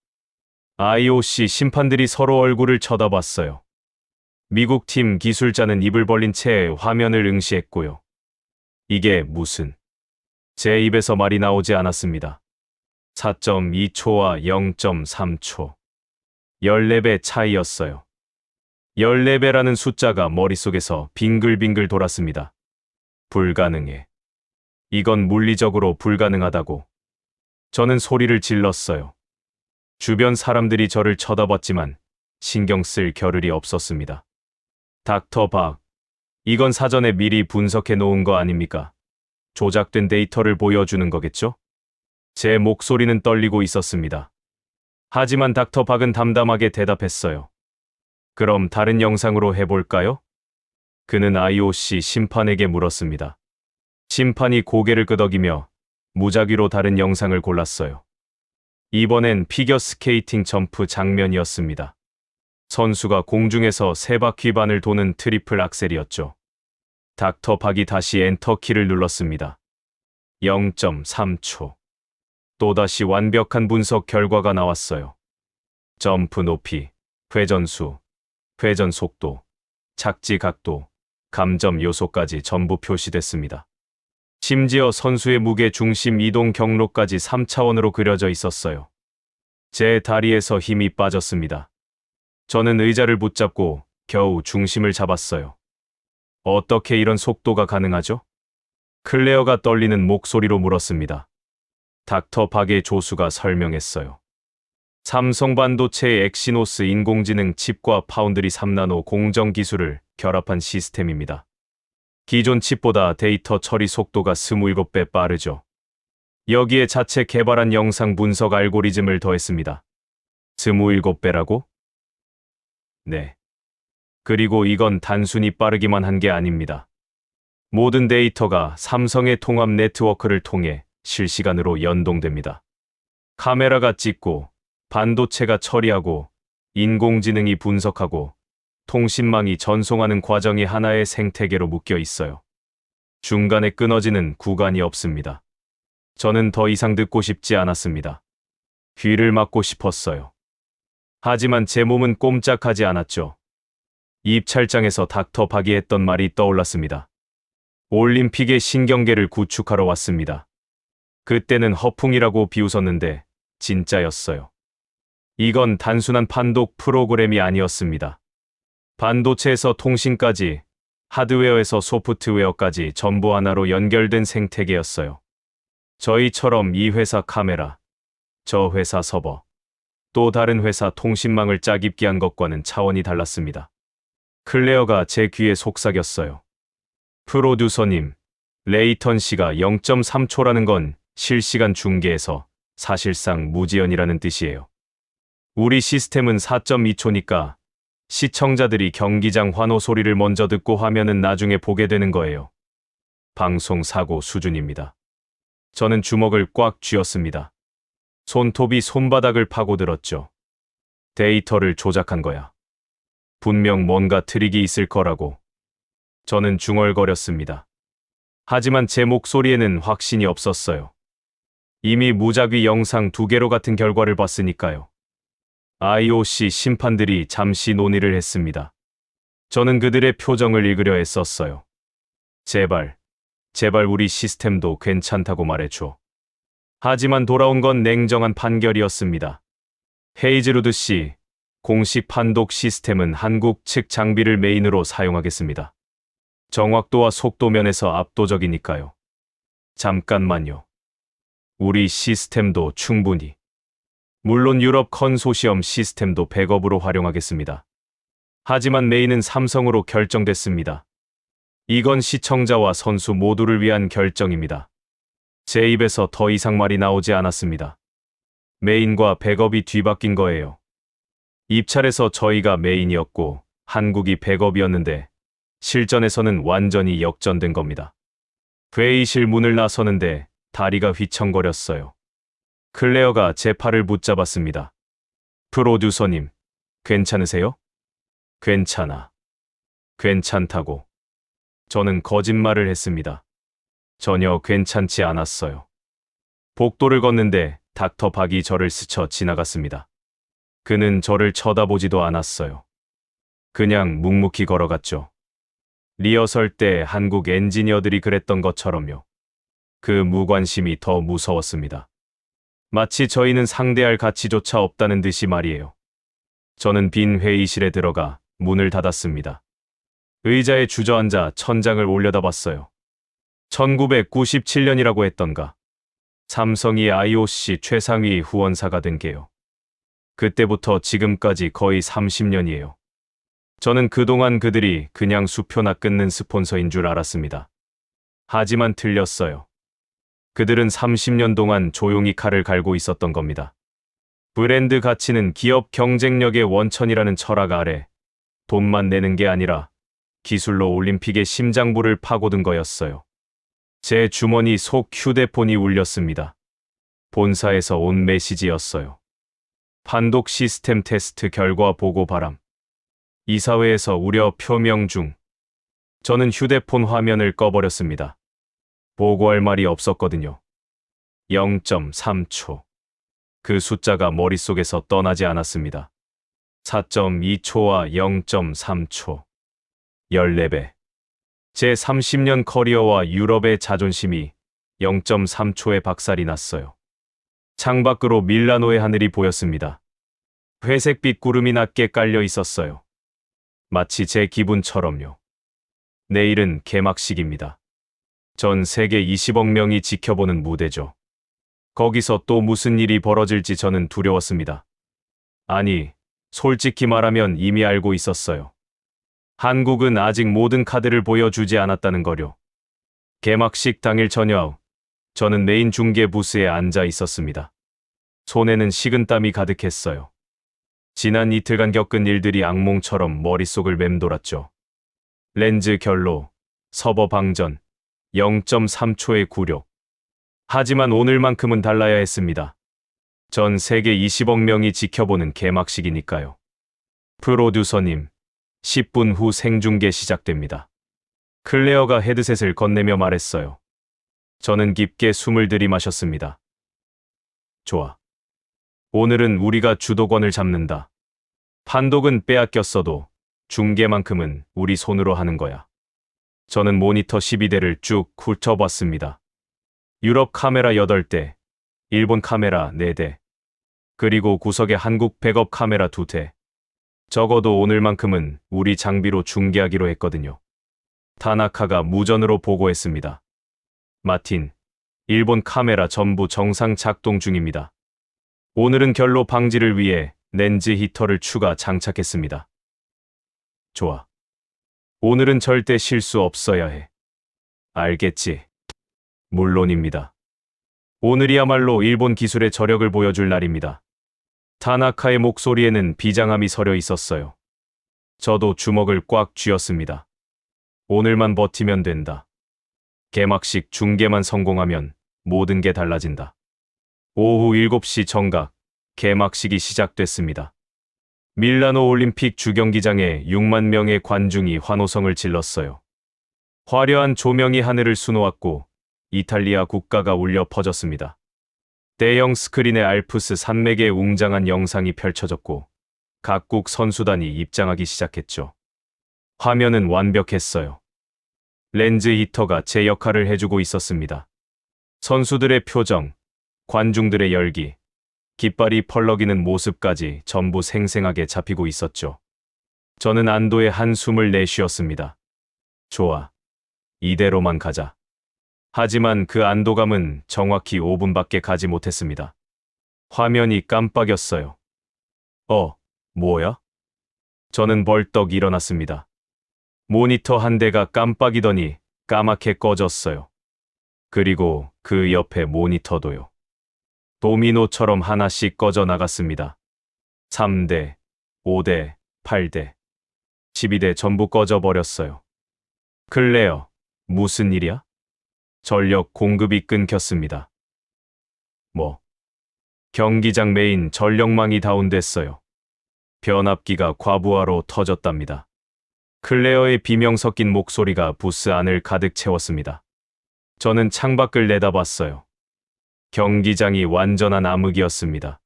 IOC 심판들이 서로 얼굴을 쳐다봤어요. 미국 팀 기술자는 입을 벌린 채 화면을 응시했고요. 이게 무슨... 제 입에서 말이 나오지 않았습니다. 4.2초와 0.3초. 14배 차이였어요. 14배라는 숫자가 머릿속에서 빙글빙글 돌았습니다. 불가능해. 이건 물리적으로 불가능하다고. 저는 소리를 질렀어요. 주변 사람들이 저를 쳐다봤지만 신경 쓸 겨를이 없었습니다. 닥터 박, 이건 사전에 미리 분석해 놓은 거 아닙니까? 조작된 데이터를 보여주는 거겠죠? 제 목소리는 떨리고 있었습니다. 하지만 닥터 박은 담담하게 대답했어요. 그럼 다른 영상으로 해볼까요? 그는 IOC 심판에게 물었습니다. 심판이 고개를 끄덕이며 무작위로 다른 영상을 골랐어요. 이번엔 피겨스케이팅 점프 장면이었습니다. 선수가 공중에서 3바퀴 반을 도는 트리플 악셀이었죠. 닥터 박이 다시 엔터키를 눌렀습니다. 0.3초. 또다시 완벽한 분석 결과가 나왔어요. 점프 높이, 회전수, 회전 속도, 착지 각도, 감점 요소까지 전부 표시됐습니다. 심지어 선수의 무게 중심 이동 경로까지 3차원으로 그려져 있었어요. 제 다리에서 힘이 빠졌습니다. 저는 의자를 붙잡고 겨우 중심을 잡았어요. 어떻게 이런 속도가 가능하죠? 클레어가 떨리는 목소리로 물었습니다. 닥터 박의 조수가 설명했어요. 삼성 반도체의 엑시노스 인공지능 칩과 파운드리 3나노 공정 기술을 결합한 시스템입니다. 기존 칩보다 데이터 처리 속도가 27배 빠르죠. 여기에 자체 개발한 영상 분석 알고리즘을 더했습니다. 27배라고? 네. 그리고 이건 단순히 빠르기만 한 게 아닙니다. 모든 데이터가 삼성의 통합 네트워크를 통해 실시간으로 연동됩니다. 카메라가 찍고, 반도체가 처리하고, 인공지능이 분석하고, 통신망이 전송하는 과정이 하나의 생태계로 묶여 있어요. 중간에 끊어지는 구간이 없습니다. 저는 더 이상 듣고 싶지 않았습니다. 귀를 막고 싶었어요. 하지만 제 몸은 꼼짝하지 않았죠. 입찰장에서 닥터 박이 했던 말이 떠올랐습니다. 올림픽의 신경계를 구축하러 왔습니다. 그때는 허풍이라고 비웃었는데 진짜였어요. 이건 단순한 판독 프로그램이 아니었습니다. 반도체에서 통신까지, 하드웨어에서 소프트웨어까지 전부 하나로 연결된 생태계였어요. 저희처럼 이 회사 카메라, 저 회사 서버, 또 다른 회사 통신망을 짜깁기 한 것과는 차원이 달랐습니다. 클레어가 제 귀에 속삭였어요. 프로듀서님, 레이턴시가 0.3초라는 건 실시간 중계에서 사실상 무지연이라는 뜻이에요. 우리 시스템은 4.2초니까 시청자들이 경기장 환호 소리를 먼저 듣고 화면은 나중에 보게 되는 거예요. 방송 사고 수준입니다. 저는 주먹을 꽉 쥐었습니다. 손톱이 손바닥을 파고들었죠. 데이터를 조작한 거야. 분명 뭔가 트릭이 있을 거라고. 저는 중얼거렸습니다. 하지만 제 목소리에는 확신이 없었어요. 이미 무작위 영상 2개로 같은 결과를 봤으니까요. IOC 심판들이 잠시 논의를 했습니다. 저는 그들의 표정을 읽으려 애썼어요. 제발 우리 시스템도 괜찮다고 말해줘. 하지만 돌아온 건 냉정한 판결이었습니다. 헤이즈루드 씨, 공식 판독 시스템은 한국 측 장비를 메인으로 사용하겠습니다. 정확도와 속도 면에서 압도적이니까요. 잠깐만요. 우리 시스템도 충분히. 물론 유럽 컨소시엄 시스템도 백업으로 활용하겠습니다. 하지만 메인은 삼성으로 결정됐습니다. 이건 시청자와 선수 모두를 위한 결정입니다. 제 입에서 더 이상 말이 나오지 않았습니다. 메인과 백업이 뒤바뀐 거예요. 입찰에서 저희가 메인이었고 한국이 백업이었는데 실전에서는 완전히 역전된 겁니다. 회의실 문을 나서는데 다리가 휘청거렸어요. 클레어가 제 팔을 붙잡았습니다. 프로듀서님, 괜찮으세요? 괜찮아. 괜찮다고. 저는 거짓말을 했습니다. 전혀 괜찮지 않았어요. 복도를 걷는데 닥터 박이 저를 스쳐 지나갔습니다. 그는 저를 쳐다보지도 않았어요. 그냥 묵묵히 걸어갔죠. 리허설 때 한국 엔지니어들이 그랬던 것처럼요. 그 무관심이 더 무서웠습니다. 마치 저희는 상대할 가치조차 없다는 듯이 말이에요. 저는 빈 회의실에 들어가 문을 닫았습니다. 의자에 주저앉아 천장을 올려다봤어요. 1997년이라고 했던가. 삼성이 IOC 최상위 후원사가 된 게요. 그때부터 지금까지 거의 30년이에요. 저는 그동안 그들이 그냥 수표나 끊는 스폰서인 줄 알았습니다. 하지만 틀렸어요. 그들은 30년 동안 조용히 칼을 갈고 있었던 겁니다. 브랜드 가치는 기업 경쟁력의 원천이라는 철학 아래 돈만 내는 게 아니라 기술로 올림픽의 심장부를 파고든 거였어요. 제 주머니 속 휴대폰이 울렸습니다. 본사에서 온 메시지였어요. 판독 시스템 테스트 결과 보고 바람. 이사회에서 우려 표명 중. 저는 휴대폰 화면을 꺼버렸습니다. 보고할 말이 없었거든요. 0.3초. 그 숫자가 머릿속에서 떠나지 않았습니다. 4.2초와 0.3초. 14배. 제 30년 커리어와 유럽의 자존심이 0.3초에 박살이 났어요. 창밖으로 밀라노의 하늘이 보였습니다. 회색빛 구름이 낮게 깔려 있었어요. 마치 제 기분처럼요. 내일은 개막식입니다. 전 세계 20억 명이 지켜보는 무대죠. 거기서 또 무슨 일이 벌어질지 저는 두려웠습니다. 아니, 솔직히 말하면 이미 알고 있었어요. 한국은 아직 모든 카드를 보여주지 않았다는 거요. 개막식 당일 저녁, 저는 메인 중계 부스에 앉아 있었습니다. 손에는 식은땀이 가득했어요. 지난 이틀간 겪은 일들이 악몽처럼 머릿속을 맴돌았죠. 렌즈 결로, 서버 방전, 0.3초의 굴욕. 하지만 오늘만큼은 달라야 했습니다. 전 세계 20억 명이 지켜보는 개막식이니까요. 프로듀서님, 10분 후 생중계 시작됩니다. 클레어가 헤드셋을 건네며 말했어요. 저는 깊게 숨을 들이마셨습니다. 좋아. 오늘은 우리가 주도권을 잡는다. 판독은 빼앗겼어도 중계만큼은 우리 손으로 하는 거야. 저는 모니터 12대를 쭉 훑어봤습니다. 유럽 카메라 8대, 일본 카메라 4대, 그리고 구석에 한국 백업 카메라 2대. 적어도 오늘만큼은 우리 장비로 중계하기로 했거든요. 타나카가 무전으로 보고했습니다. 마틴, 일본 카메라 전부 정상 작동 중입니다. 오늘은 결로 방지를 위해 렌즈 히터를 추가 장착했습니다. 좋아. 오늘은 절대 실수 없어야 해. 알겠지? 물론입니다. 오늘이야말로 일본 기술의 저력을 보여줄 날입니다. 타나카의 목소리에는 비장함이 서려 있었어요. 저도 주먹을 꽉 쥐었습니다. 오늘만 버티면 된다. 개막식 중계만 성공하면 모든 게 달라진다. 오후 7시 정각, 개막식이 시작됐습니다. 밀라노 올림픽 주경기장에 6만 명의 관중이 환호성을 질렀어요. 화려한 조명이 하늘을 수놓았고 이탈리아 국가가 울려 퍼졌습니다. 대형 스크린에 알프스 산맥의 웅장한 영상이 펼쳐졌고 각국 선수단이 입장하기 시작했죠. 화면은 완벽했어요. 렌즈 히터가 제 역할을 해주고 있었습니다. 선수들의 표정, 관중들의 열기, 깃발이 펄럭이는 모습까지 전부 생생하게 잡히고 있었죠. 저는 안도의 한숨을 내쉬었습니다. 좋아. 이대로만 가자. 하지만 그 안도감은 정확히 5분밖에 가지 못했습니다. 화면이 깜빡였어요. 뭐야? 저는 벌떡 일어났습니다. 모니터 한 대가 깜빡이더니 까맣게 꺼졌어요. 그리고 그 옆에 모니터도요. 도미노처럼 하나씩 꺼져 나갔습니다. 3대, 5대, 8대, 12대 전부 꺼져 버렸어요. 클레어, 무슨 일이야? 전력 공급이 끊겼습니다. 경기장 메인 전력망이 다운됐어요. 변압기가 과부하로 터졌답니다. 클레어의 비명 섞인 목소리가 부스 안을 가득 채웠습니다. 저는 창밖을 내다봤어요. 경기장이 완전한 암흑이었습니다.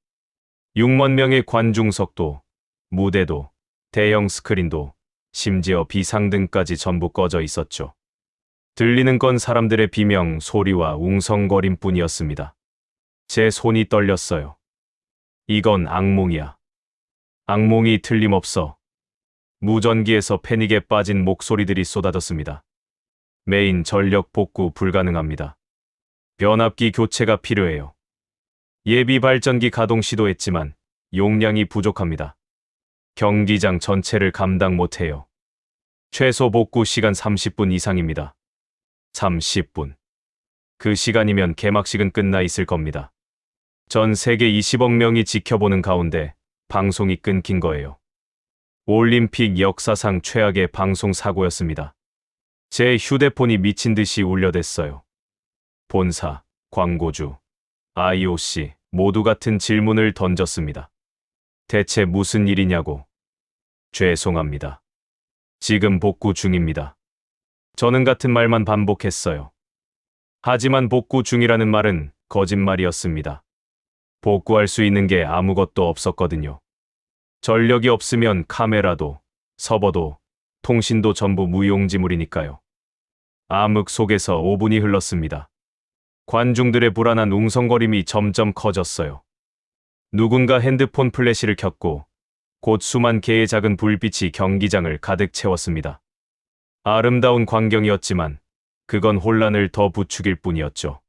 6만 명의 관중석도, 무대도, 대형 스크린도, 심지어 비상등까지 전부 꺼져 있었죠. 들리는 건 사람들의 비명, 소리와 웅성거림뿐이었습니다. 제 손이 떨렸어요. 이건 악몽이야. 악몽이 틀림없어. 무전기에서 패닉에 빠진 목소리들이 쏟아졌습니다. 메인 전력 복구 불가능합니다. 변압기 교체가 필요해요. 예비 발전기 가동 시도했지만 용량이 부족합니다. 경기장 전체를 감당 못해요. 최소 복구 시간 30분 이상입니다. 30분. 그 시간이면 개막식은 끝나 있을 겁니다. 전 세계 20억 명이 지켜보는 가운데 방송이 끊긴 거예요. 올림픽 역사상 최악의 방송 사고였습니다. 제 휴대폰이 미친 듯이 울려댔어요. 본사, 광고주, IOC 모두 같은 질문을 던졌습니다. 대체 무슨 일이냐고. 죄송합니다. 지금 복구 중입니다. 저는 같은 말만 반복했어요. 하지만 복구 중이라는 말은 거짓말이었습니다. 복구할 수 있는 게 아무것도 없었거든요. 전력이 없으면 카메라도, 서버도, 통신도 전부 무용지물이니까요. 암흑 속에서 5분이 흘렀습니다. 관중들의 불안한 웅성거림이 점점 커졌어요. 누군가 핸드폰 플래시를 켰고 곧 수만 개의 작은 불빛이 경기장을 가득 채웠습니다. 아름다운 광경이었지만 그건 혼란을 더 부추길 뿐이었죠.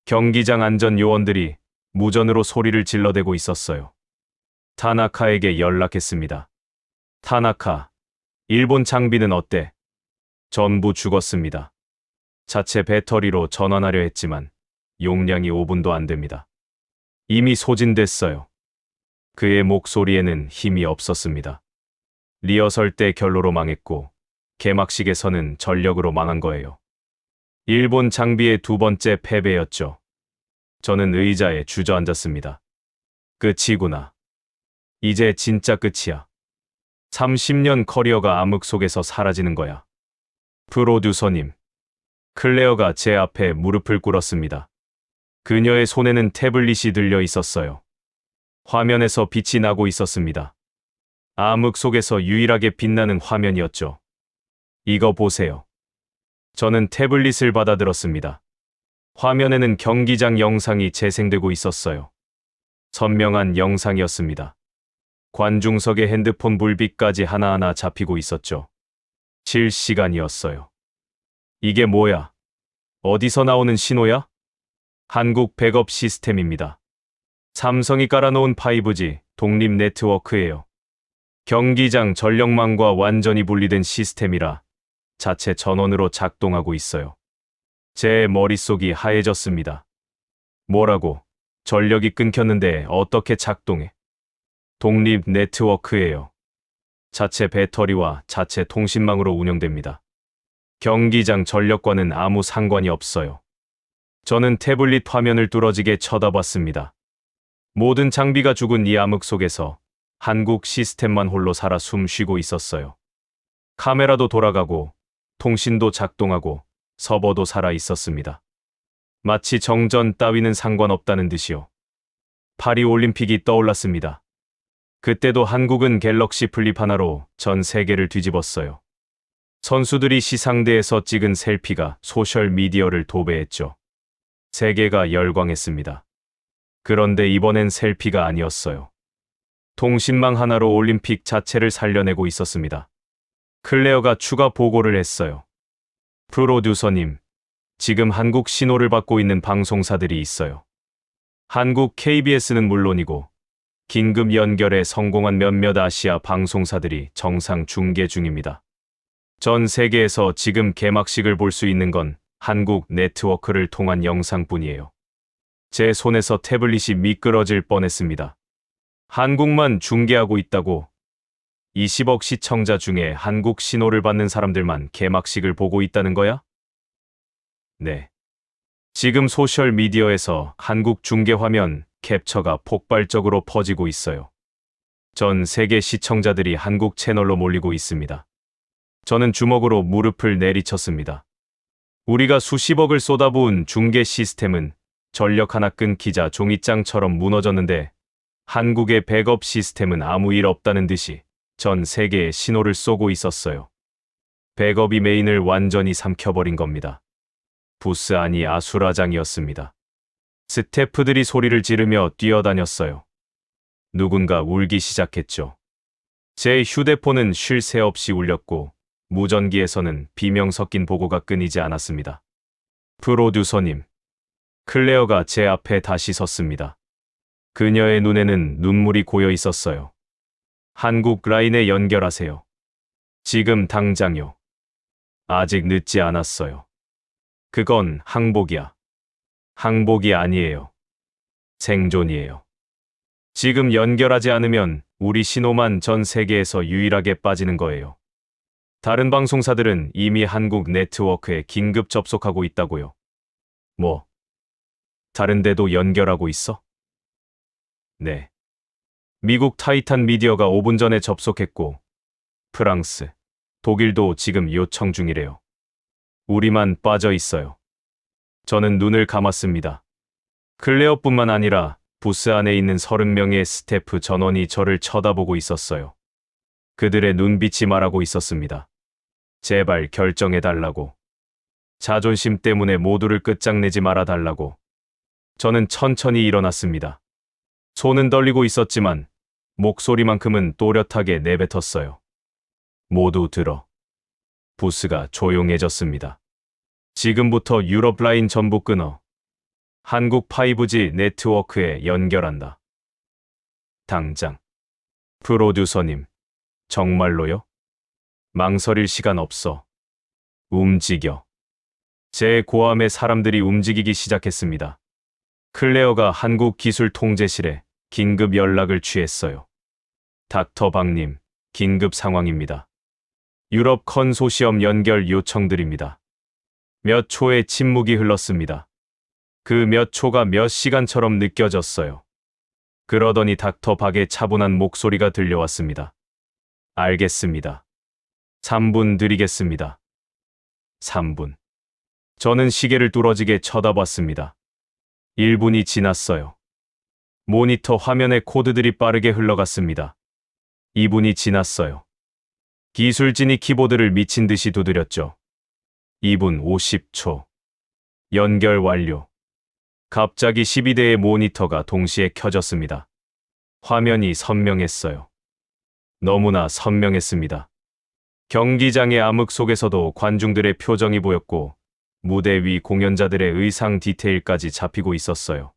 경기장 안전 요원들이 무전으로 소리를 질러대고 있었어요. 타나카에게 연락했습니다. 타나카, 일본 장비는 어때? 전부 죽었습니다. 자체 배터리로 전환하려 했지만 용량이 5분도 안 됩니다. 이미 소진됐어요. 그의 목소리에는 힘이 없었습니다. 리허설 때 결로로 망했고 개막식에서는 전력으로 망한 거예요. 일본 장비의 두 번째 패배였죠. 저는 의자에 주저앉았습니다. 끝이구나. 이제 진짜 끝이야. 30년 커리어가 암흑 속에서 사라지는 거야. 프로듀서님. 클레어가 제 앞에 무릎을 꿇었습니다. 그녀의 손에는 태블릿이 들려 있었어요. 화면에서 빛이 나고 있었습니다. 암흑 속에서 유일하게 빛나는 화면이었죠. 이거 보세요. 저는 태블릿을 받아들었습니다. 화면에는 경기장 영상이 재생되고 있었어요. 선명한 영상이었습니다. 관중석의 핸드폰 불빛까지 하나하나 잡히고 있었죠. 실시간이었어요. 이게 뭐야? 어디서 나오는 신호야? 한국 백업 시스템입니다. 삼성이 깔아놓은 5G 독립 네트워크예요. 경기장 전력망과 완전히 분리된 시스템이라 자체 전원으로 작동하고 있어요. 제 머릿속이 하얘졌습니다. 뭐라고? 전력이 끊겼는데 어떻게 작동해? 독립 네트워크예요. 자체 배터리와 자체 통신망으로 운영됩니다. 경기장 전력과는 아무 상관이 없어요. 저는 태블릿 화면을 뚫어지게 쳐다봤습니다. 모든 장비가 죽은 이 암흑 속에서 한국 시스템만 홀로 살아 숨 쉬고 있었어요. 카메라도 돌아가고 통신도 작동하고 서버도 살아 있었습니다. 마치 정전 따위는 상관없다는 듯이요. 파리 올림픽이 떠올랐습니다. 그때도 한국은 갤럭시 플립 하나로 전 세계를 뒤집었어요. 선수들이 시상대에서 찍은 셀피가 소셜미디어를 도배했죠. 세계가 열광했습니다. 그런데 이번엔 셀피가 아니었어요. 통신망 하나로 올림픽 자체를 살려내고 있었습니다. 클레어가 추가 보고를 했어요. 프로듀서님, 지금 한국 신호를 받고 있는 방송사들이 있어요. 한국 KBS는 물론이고 긴급 연결에 성공한 몇몇 아시아 방송사들이 정상 중계 중입니다. 전 세계에서 지금 개막식을 볼 수 있는 건 한국 네트워크를 통한 영상뿐이에요. 제 손에서 태블릿이 미끄러질 뻔했습니다. 한국만 중계하고 있다고? 20억 시청자 중에 한국 신호를 받는 사람들만 개막식을 보고 있다는 거야? 네. 지금 소셜미디어에서 한국 중계 화면 캡처가 폭발적으로 퍼지고 있어요. 전 세계 시청자들이 한국 채널로 몰리고 있습니다. 저는 주먹으로 무릎을 내리쳤습니다. 우리가 수십억을 쏟아부은 중계 시스템은 전력 하나 끊기자 종이장처럼 무너졌는데 한국의 백업 시스템은 아무 일 없다는 듯이 전 세계에 신호를 쏘고 있었어요. 백업이 메인을 완전히 삼켜버린 겁니다. 부스 안이 아수라장이었습니다. 스태프들이 소리를 지르며 뛰어다녔어요. 누군가 울기 시작했죠. 제 휴대폰은 쉴 새 없이 울렸고 무전기에서는 비명 섞인 보고가 끊이지 않았습니다. 프로듀서님, 클레어가 제 앞에 다시 섰습니다. 그녀의 눈에는 눈물이 고여 있었어요. 한국 라인에 연결하세요. 지금 당장요. 아직 늦지 않았어요. 그건 항복이야. 항복이 아니에요. 생존이에요. 지금 연결하지 않으면 우리 신호만 전 세계에서 유일하게 빠지는 거예요. 다른 방송사들은 이미 한국 네트워크에 긴급 접속하고 있다고요. 뭐, 다른 데도 연결하고 있어? 네. 미국 타이탄 미디어가 5분 전에 접속했고, 프랑스, 독일도 지금 요청 중이래요. 우리만 빠져 있어요. 저는 눈을 감았습니다. 클레어뿐만 아니라 부스 안에 있는 30명의 스태프 전원이 저를 쳐다보고 있었어요. 그들의 눈빛이 말하고 있었습니다. 제발 결정해달라고. 자존심 때문에 모두를 끝장내지 말아달라고. 저는 천천히 일어났습니다. 손은 떨리고 있었지만 목소리만큼은 또렷하게 내뱉었어요. 모두 들어. 부스가 조용해졌습니다. 지금부터 유럽 라인 전부 끊어. 한국 5G 네트워크에 연결한다. 당장. 프로듀서님, 정말로요? 망설일 시간 없어. 움직여. 제 고함에 사람들이 움직이기 시작했습니다. 클레어가 한국기술통제실에 긴급 연락을 취했어요. 닥터 박님, 긴급 상황입니다. 유럽 컨소시엄 연결 요청드립니다. 몇 초의 침묵이 흘렀습니다. 그 몇 초가 몇 시간처럼 느껴졌어요. 그러더니 닥터 박의 차분한 목소리가 들려왔습니다. 알겠습니다. 3분 드리겠습니다. 3분. 저는 시계를 뚫어지게 쳐다봤습니다. 1분이 지났어요. 모니터 화면에 코드들이 빠르게 흘러갔습니다. 2분이 지났어요. 기술진이 키보드를 미친 듯이 두드렸죠. 2분 50초. 연결 완료. 갑자기 12대의 모니터가 동시에 켜졌습니다. 화면이 선명했어요. 너무나 선명했습니다. 경기장의 암흑 속에서도 관중들의 표정이 보였고 무대 위 공연자들의 의상 디테일까지 잡히고 있었어요.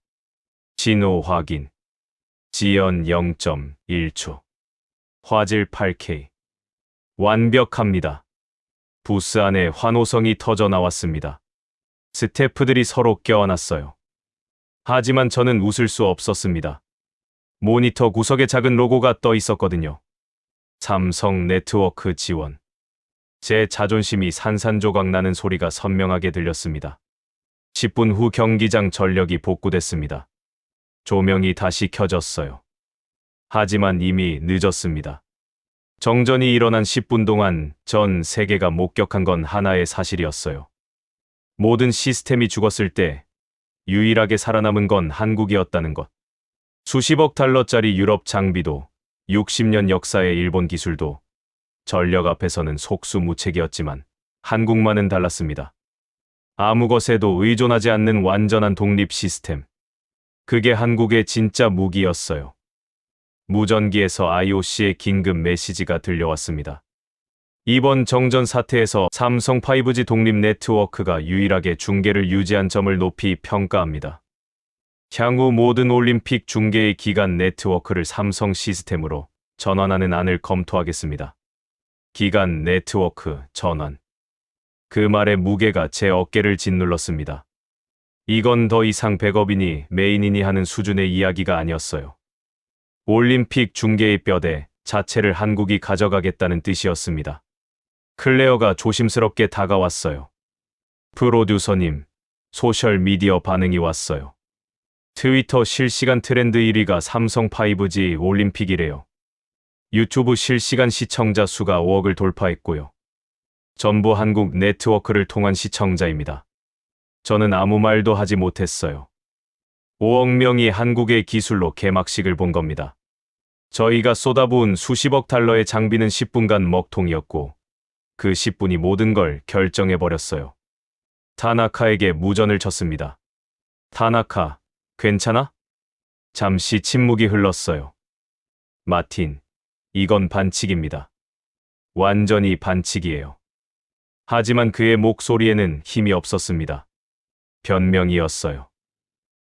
진호 확인. 지연 0.1초. 화질 8K. 완벽합니다. 부스 안에 환호성이 터져 나왔습니다. 스태프들이 서로 껴안았어요. 하지만 저는 웃을 수 없었습니다. 모니터 구석에 작은 로고가 떠 있었거든요. 삼성 네트워크 지원. 제 자존심이 산산조각 나는 소리가 선명하게 들렸습니다. 10분 후 경기장 전력이 복구됐습니다. 조명이 다시 켜졌어요. 하지만 이미 늦었습니다. 정전이 일어난 10분 동안 전 세계가 목격한 건 하나의 사실이었어요. 모든 시스템이 죽었을 때 유일하게 살아남은 건 한국이었다는 것. 수십억 달러짜리 유럽 장비도 60년 역사의 일본 기술도 전력 앞에서는 속수무책이었지만 한국만은 달랐습니다. 아무 것에도 의존하지 않는 완전한 독립 시스템. 그게 한국의 진짜 무기였어요. 무전기에서 IOC의 긴급 메시지가 들려왔습니다. 이번 정전 사태에서 삼성 5G 독립 네트워크가 유일하게 중계를 유지한 점을 높이 평가합니다. 향후 모든 올림픽 중계의 기간 네트워크를 삼성 시스템으로 전환하는 안을 검토하겠습니다. 기간 네트워크 전환. 그 말의 무게가 제 어깨를 짓눌렀습니다. 이건 더 이상 백업이니 메인이니 하는 수준의 이야기가 아니었어요. 올림픽 중계의 뼈대 자체를 한국이 가져가겠다는 뜻이었습니다. 클레어가 조심스럽게 다가왔어요. 프로듀서님, 소셜미디어 반응이 왔어요. 트위터 실시간 트렌드 1위가 삼성 5G 올림픽이래요. 유튜브 실시간 시청자 수가 5억을 돌파했고요. 전부 한국 네트워크를 통한 시청자입니다. 저는 아무 말도 하지 못했어요. 5억 명이 한국의 기술로 개막식을 본 겁니다. 저희가 쏟아부은 수십억 달러의 장비는 10분간 먹통이었고 그 10분이 모든 걸 결정해버렸어요. 타나카에게 무전을 쳤습니다. 타나카, 괜찮아? 잠시 침묵이 흘렀어요. 마틴, 이건 반칙입니다. 완전히 반칙이에요. 하지만 그의 목소리에는 힘이 없었습니다. 변명이었어요.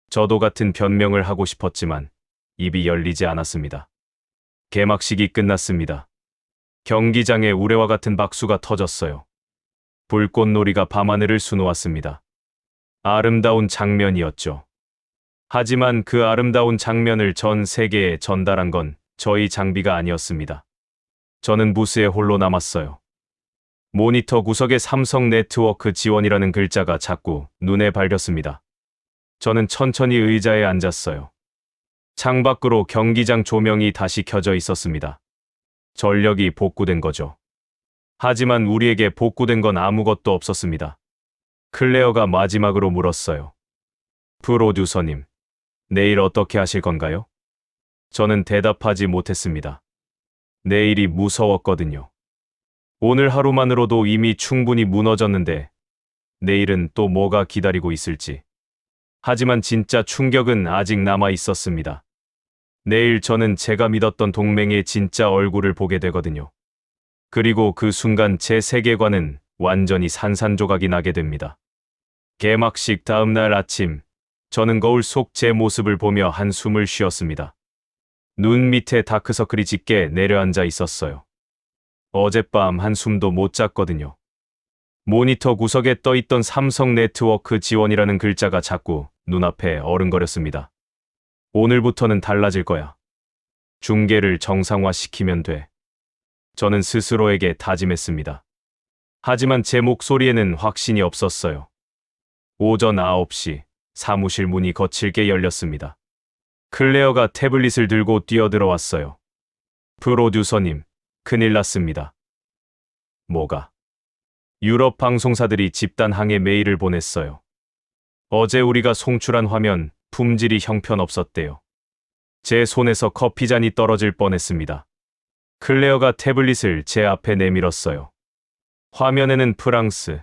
저도 같은 변명을 하고 싶었지만 입이 열리지 않았습니다. 개막식이 끝났습니다. 경기장에 우레와 같은 박수가 터졌어요. 불꽃놀이가 밤하늘을 수놓았습니다. 아름다운 장면이었죠. 하지만 그 아름다운 장면을 전 세계에 전달한 건 저희 장비가 아니었습니다. 저는 부스에 홀로 남았어요. 모니터 구석에 삼성 네트워크 지원이라는 글자가 자꾸 눈에 밝혔습니다. 저는 천천히 의자에 앉았어요. 창밖으로 경기장 조명이 다시 켜져 있었습니다. 전력이 복구된 거죠. 하지만 우리에게 복구된 건 아무것도 없었습니다. 클레어가 마지막으로 물었어요. 프로듀서님, 내일 어떻게 하실 건가요? 저는 대답하지 못했습니다. 내일이 무서웠거든요. 오늘 하루만으로도 이미 충분히 무너졌는데 내일은 또 뭐가 기다리고 있을지. 하지만 진짜 충격은 아직 남아 있었습니다. 내일 저는 제가 믿었던 동맹의 진짜 얼굴을 보게 되거든요. 그리고 그 순간 제 세계관은 완전히 산산조각이 나게 됩니다. 개막식 다음 날 아침, 저는 거울 속 제 모습을 보며 한숨을 쉬었습니다. 눈 밑에 다크서클이 짙게 내려앉아 있었어요. 어젯밤 한숨도 못 잤거든요. 모니터 구석에 떠있던 삼성 네트워크 지원이라는 글자가 자꾸 눈앞에 어른거렸습니다. 오늘부터는 달라질 거야. 중계를 정상화시키면 돼. 저는 스스로에게 다짐했습니다. 하지만 제 목소리에는 확신이 없었어요. 오전 9시 사무실 문이 거칠게 열렸습니다. 클레어가 태블릿을 들고 뛰어들어왔어요. 프로듀서님, 큰일 났습니다. 뭐가? 유럽 방송사들이 집단 항해 메일을 보냈어요. 어제 우리가 송출한 화면 품질이 형편없었대요. 제 손에서 커피잔이 떨어질 뻔했습니다. 클레어가 태블릿을 제 앞에 내밀었어요. 화면에는 프랑스,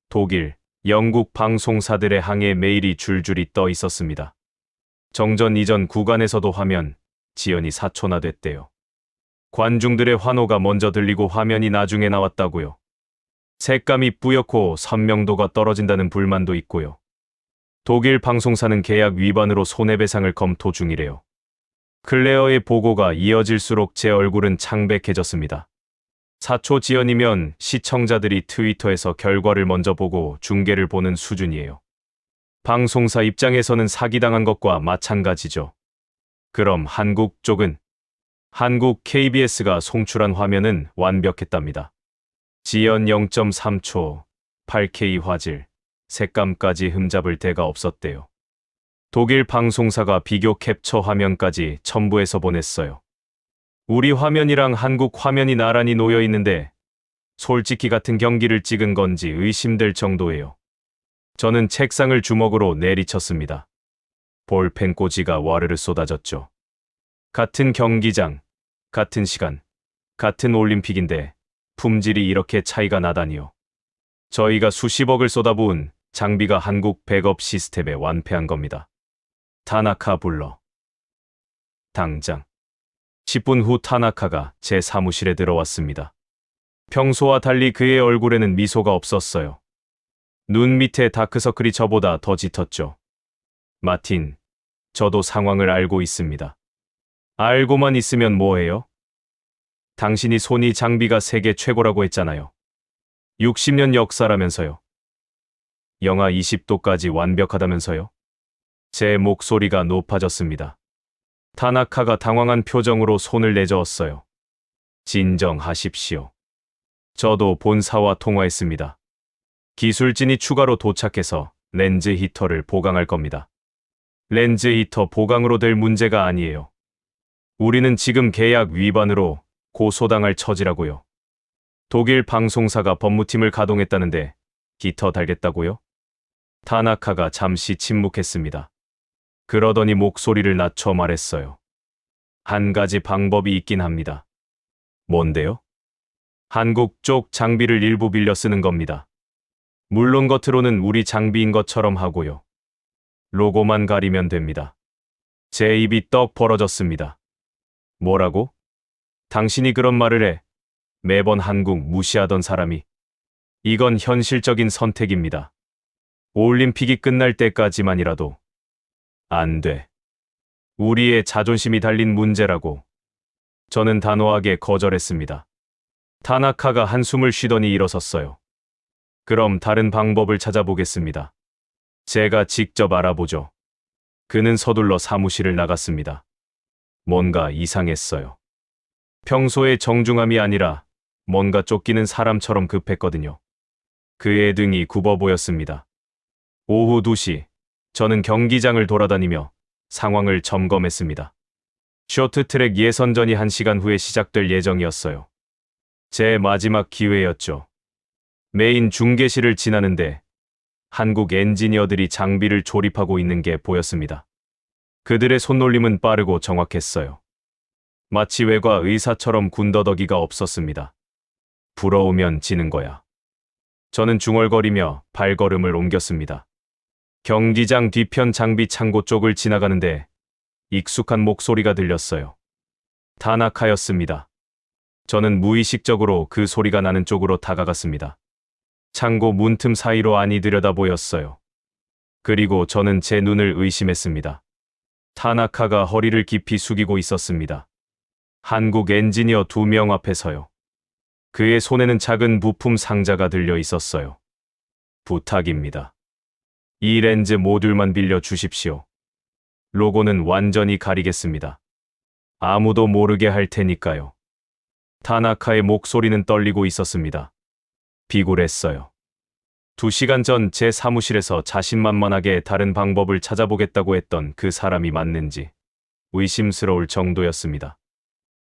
독일, 영국 방송사들의 항해 메일이 줄줄이 떠 있었습니다. 정전 이전 구간에서도 화면, 지연이 사초나됐대요. 관중들의 환호가 먼저 들리고 화면이 나중에 나왔다고요. 색감이 뿌옇고 선명도가 떨어진다는 불만도 있고요. 독일 방송사는 계약 위반으로 손해배상을 검토 중이래요. 클레어의 보고가 이어질수록 제 얼굴은 창백해졌습니다. 사초 지연이면 시청자들이 트위터에서 결과를 먼저 보고 중계를 보는 수준이에요. 방송사 입장에서는 사기당한 것과 마찬가지죠. 그럼 한국 쪽은? 한국 KBS가 송출한 화면은 완벽했답니다. 지연 0.3초, 8K 화질, 색감까지 흠잡을 데가 없었대요. 독일 방송사가 비교 캡처 화면까지 첨부해서 보냈어요. 우리 화면이랑 한국 화면이 나란히 놓여 있는데 솔직히 같은 경기를 찍은 건지 의심될 정도예요. 저는 책상을 주먹으로 내리쳤습니다. 볼펜 꽂이가 와르르 쏟아졌죠. 같은 경기장, 같은 시간, 같은 올림픽인데 품질이 이렇게 차이가 나다니요. 저희가 수십억을 쏟아부은 장비가 한국 백업 시스템에 완패한 겁니다. 타나카 불러. 당장. 10분 후 타나카가 제 사무실에 들어왔습니다. 평소와 달리 그의 얼굴에는 미소가 없었어요. 눈 밑에 다크서클이 저보다 더 짙었죠. 마틴, 저도 상황을 알고 있습니다. 알고만 있으면 뭐해요? 당신이 소니 장비가 세계 최고라고 했잖아요. 60년 역사라면서요. 영하 20도까지 완벽하다면서요. 제 목소리가 높아졌습니다. 타나카가 당황한 표정으로 손을 내저었어요. 진정하십시오. 저도 본사와 통화했습니다. 기술진이 추가로 도착해서 렌즈 히터를 보강할 겁니다. 렌즈 히터 보강으로 될 문제가 아니에요. 우리는 지금 계약 위반으로 고소당할 처지라고요. 독일 방송사가 법무팀을 가동했다는데 히터 달겠다고요? 타나카가 잠시 침묵했습니다. 그러더니 목소리를 낮춰 말했어요. 한 가지 방법이 있긴 합니다. 뭔데요? 한국 쪽 장비를 일부 빌려 쓰는 겁니다. 물론 겉으로는 우리 장비인 것처럼 하고요. 로고만 가리면 됩니다. 제 입이 떡 벌어졌습니다. 뭐라고? 당신이 그런 말을 해. 매번 한국 무시하던 사람이. 이건 현실적인 선택입니다. 올림픽이 끝날 때까지만이라도. 안 돼. 우리의 자존심이 달린 문제라고. 저는 단호하게 거절했습니다. 타나카가 한숨을 쉬더니 일어섰어요. 그럼 다른 방법을 찾아보겠습니다. 제가 직접 알아보죠. 그는 서둘러 사무실을 나갔습니다. 뭔가 이상했어요. 평소의 정중함이 아니라 뭔가 쫓기는 사람처럼 급했거든요. 그의 등이 굽어 보였습니다. 오후 2시, 저는 경기장을 돌아다니며 상황을 점검했습니다. 쇼트트랙 예선전이 1시간 후에 시작될 예정이었어요. 제 마지막 기회였죠. 메인 중계실을 지나는데 한국 엔지니어들이 장비를 조립하고 있는 게 보였습니다. 그들의 손놀림은 빠르고 정확했어요. 마치 외과 의사처럼 군더더기가 없었습니다. 부러우면 지는 거야. 저는 중얼거리며 발걸음을 옮겼습니다. 경기장 뒤편 장비 창고 쪽을 지나가는데 익숙한 목소리가 들렸어요. 타나카였습니다. 저는 무의식적으로 그 소리가 나는 쪽으로 다가갔습니다. 창고 문틈 사이로 안이 들여다 보였어요. 그리고 저는 제 눈을 의심했습니다. 타나카가 허리를 깊이 숙이고 있었습니다. 한국 엔지니어 2명 앞에서요. 그의 손에는 작은 부품 상자가 들려 있었어요. 부탁입니다. 이 렌즈 모듈만 빌려 주십시오. 로고는 완전히 가리겠습니다. 아무도 모르게 할 테니까요. 타나카의 목소리는 떨리고 있었습니다. 비굴했어요. 2시간 전 제 사무실에서 자신만만하게 다른 방법을 찾아보겠다고 했던 그 사람이 맞는지 의심스러울 정도였습니다.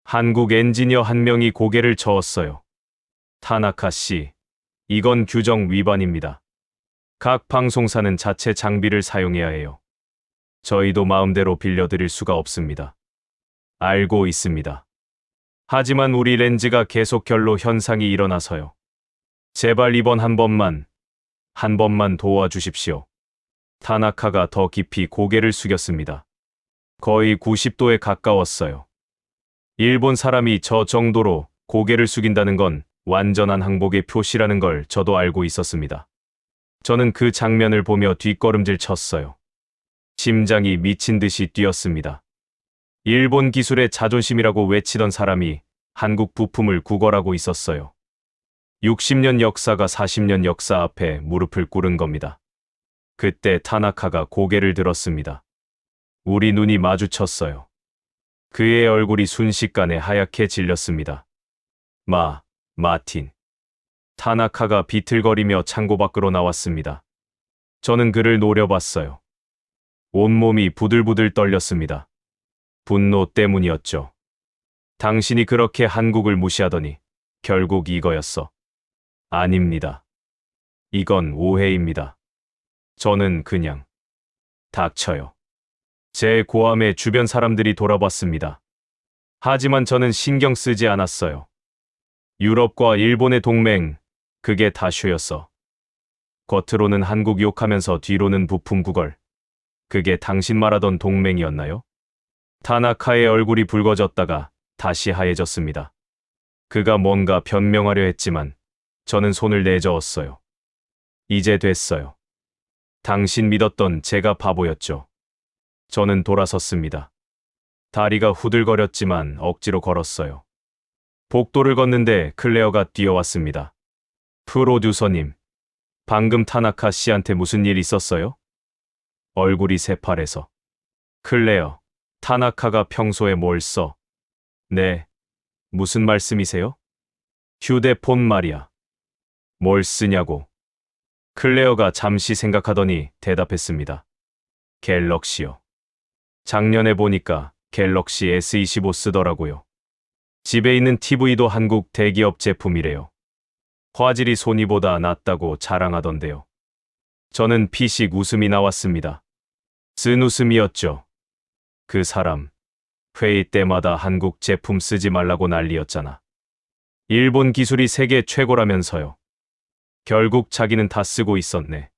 한국 엔지니어 한 명이 고개를 저었어요. 타나카 씨, 이건 규정 위반입니다. 각 방송사는 자체 장비를 사용해야 해요. 저희도 마음대로 빌려드릴 수가 없습니다. 알고 있습니다. 하지만 우리 렌즈가 계속 결로 현상이 일어나서요. 제발 이번 한 번만 도와주십시오. 타나카가 더 깊이 고개를 숙였습니다. 거의 90도에 가까웠어요. 일본 사람이 저 정도로 고개를 숙인다는 건 완전한 항복의 표시라는 걸 저도 알고 있었습니다. 저는 그 장면을 보며 뒷걸음질 쳤어요. 심장이 미친 듯이 뛰었습니다. 일본 기술의 자존심이라고 외치던 사람이 한국 부품을 구걸하고 있었어요. 60년 역사가 40년 역사 앞에 무릎을 꿇은 겁니다. 그때 타나카가 고개를 들었습니다. 우리 눈이 마주쳤어요. 그의 얼굴이 순식간에 하얗게 질렸습니다. 마틴. 타나카가 비틀거리며 창고 밖으로 나왔습니다. 저는 그를 노려봤어요. 온몸이 부들부들 떨렸습니다. 분노 때문이었죠. 당신이 그렇게 한국을 무시하더니 결국 이거였어. 아닙니다. 이건 오해입니다. 저는 그냥 닥쳐요. 제 고함에 주변 사람들이 돌아봤습니다. 하지만 저는 신경 쓰지 않았어요. 유럽과 일본의 동맹, 그게 다 쇼였어. 겉으로는 한국 욕하면서 뒤로는 부품 구걸. 그게 당신 말하던 동맹이었나요? 타나카의 얼굴이 붉어졌다가 다시 하얘졌습니다. 그가 뭔가 변명하려 했지만 저는 손을 내저었어요. 이제 됐어요. 당신 믿었던 제가 바보였죠. 저는 돌아섰습니다. 다리가 후들거렸지만 억지로 걸었어요. 복도를 걷는데 클레어가 뛰어왔습니다. 프로듀서님, 방금 타나카 씨한테 무슨 일 있었어요? 얼굴이 새파래서. 클레어, 타나카가 평소에 뭘 써? 네, 무슨 말씀이세요? 휴대폰 말이야. 뭘 쓰냐고. 클레어가 잠시 생각하더니 대답했습니다. 갤럭시요. 작년에 보니까 갤럭시 S25 쓰더라고요. 집에 있는 TV도 한국 대기업 제품이래요. 화질이 소니보다 낫다고 자랑하던데요. 저는 피식 웃음이 나왔습니다. 쓴 웃음이었죠. 그 사람, 회의 때마다 한국 제품 쓰지 말라고 난리였잖아. 일본 기술이 세계 최고라면서요. 결국 자기는 다 쓰고 있었네.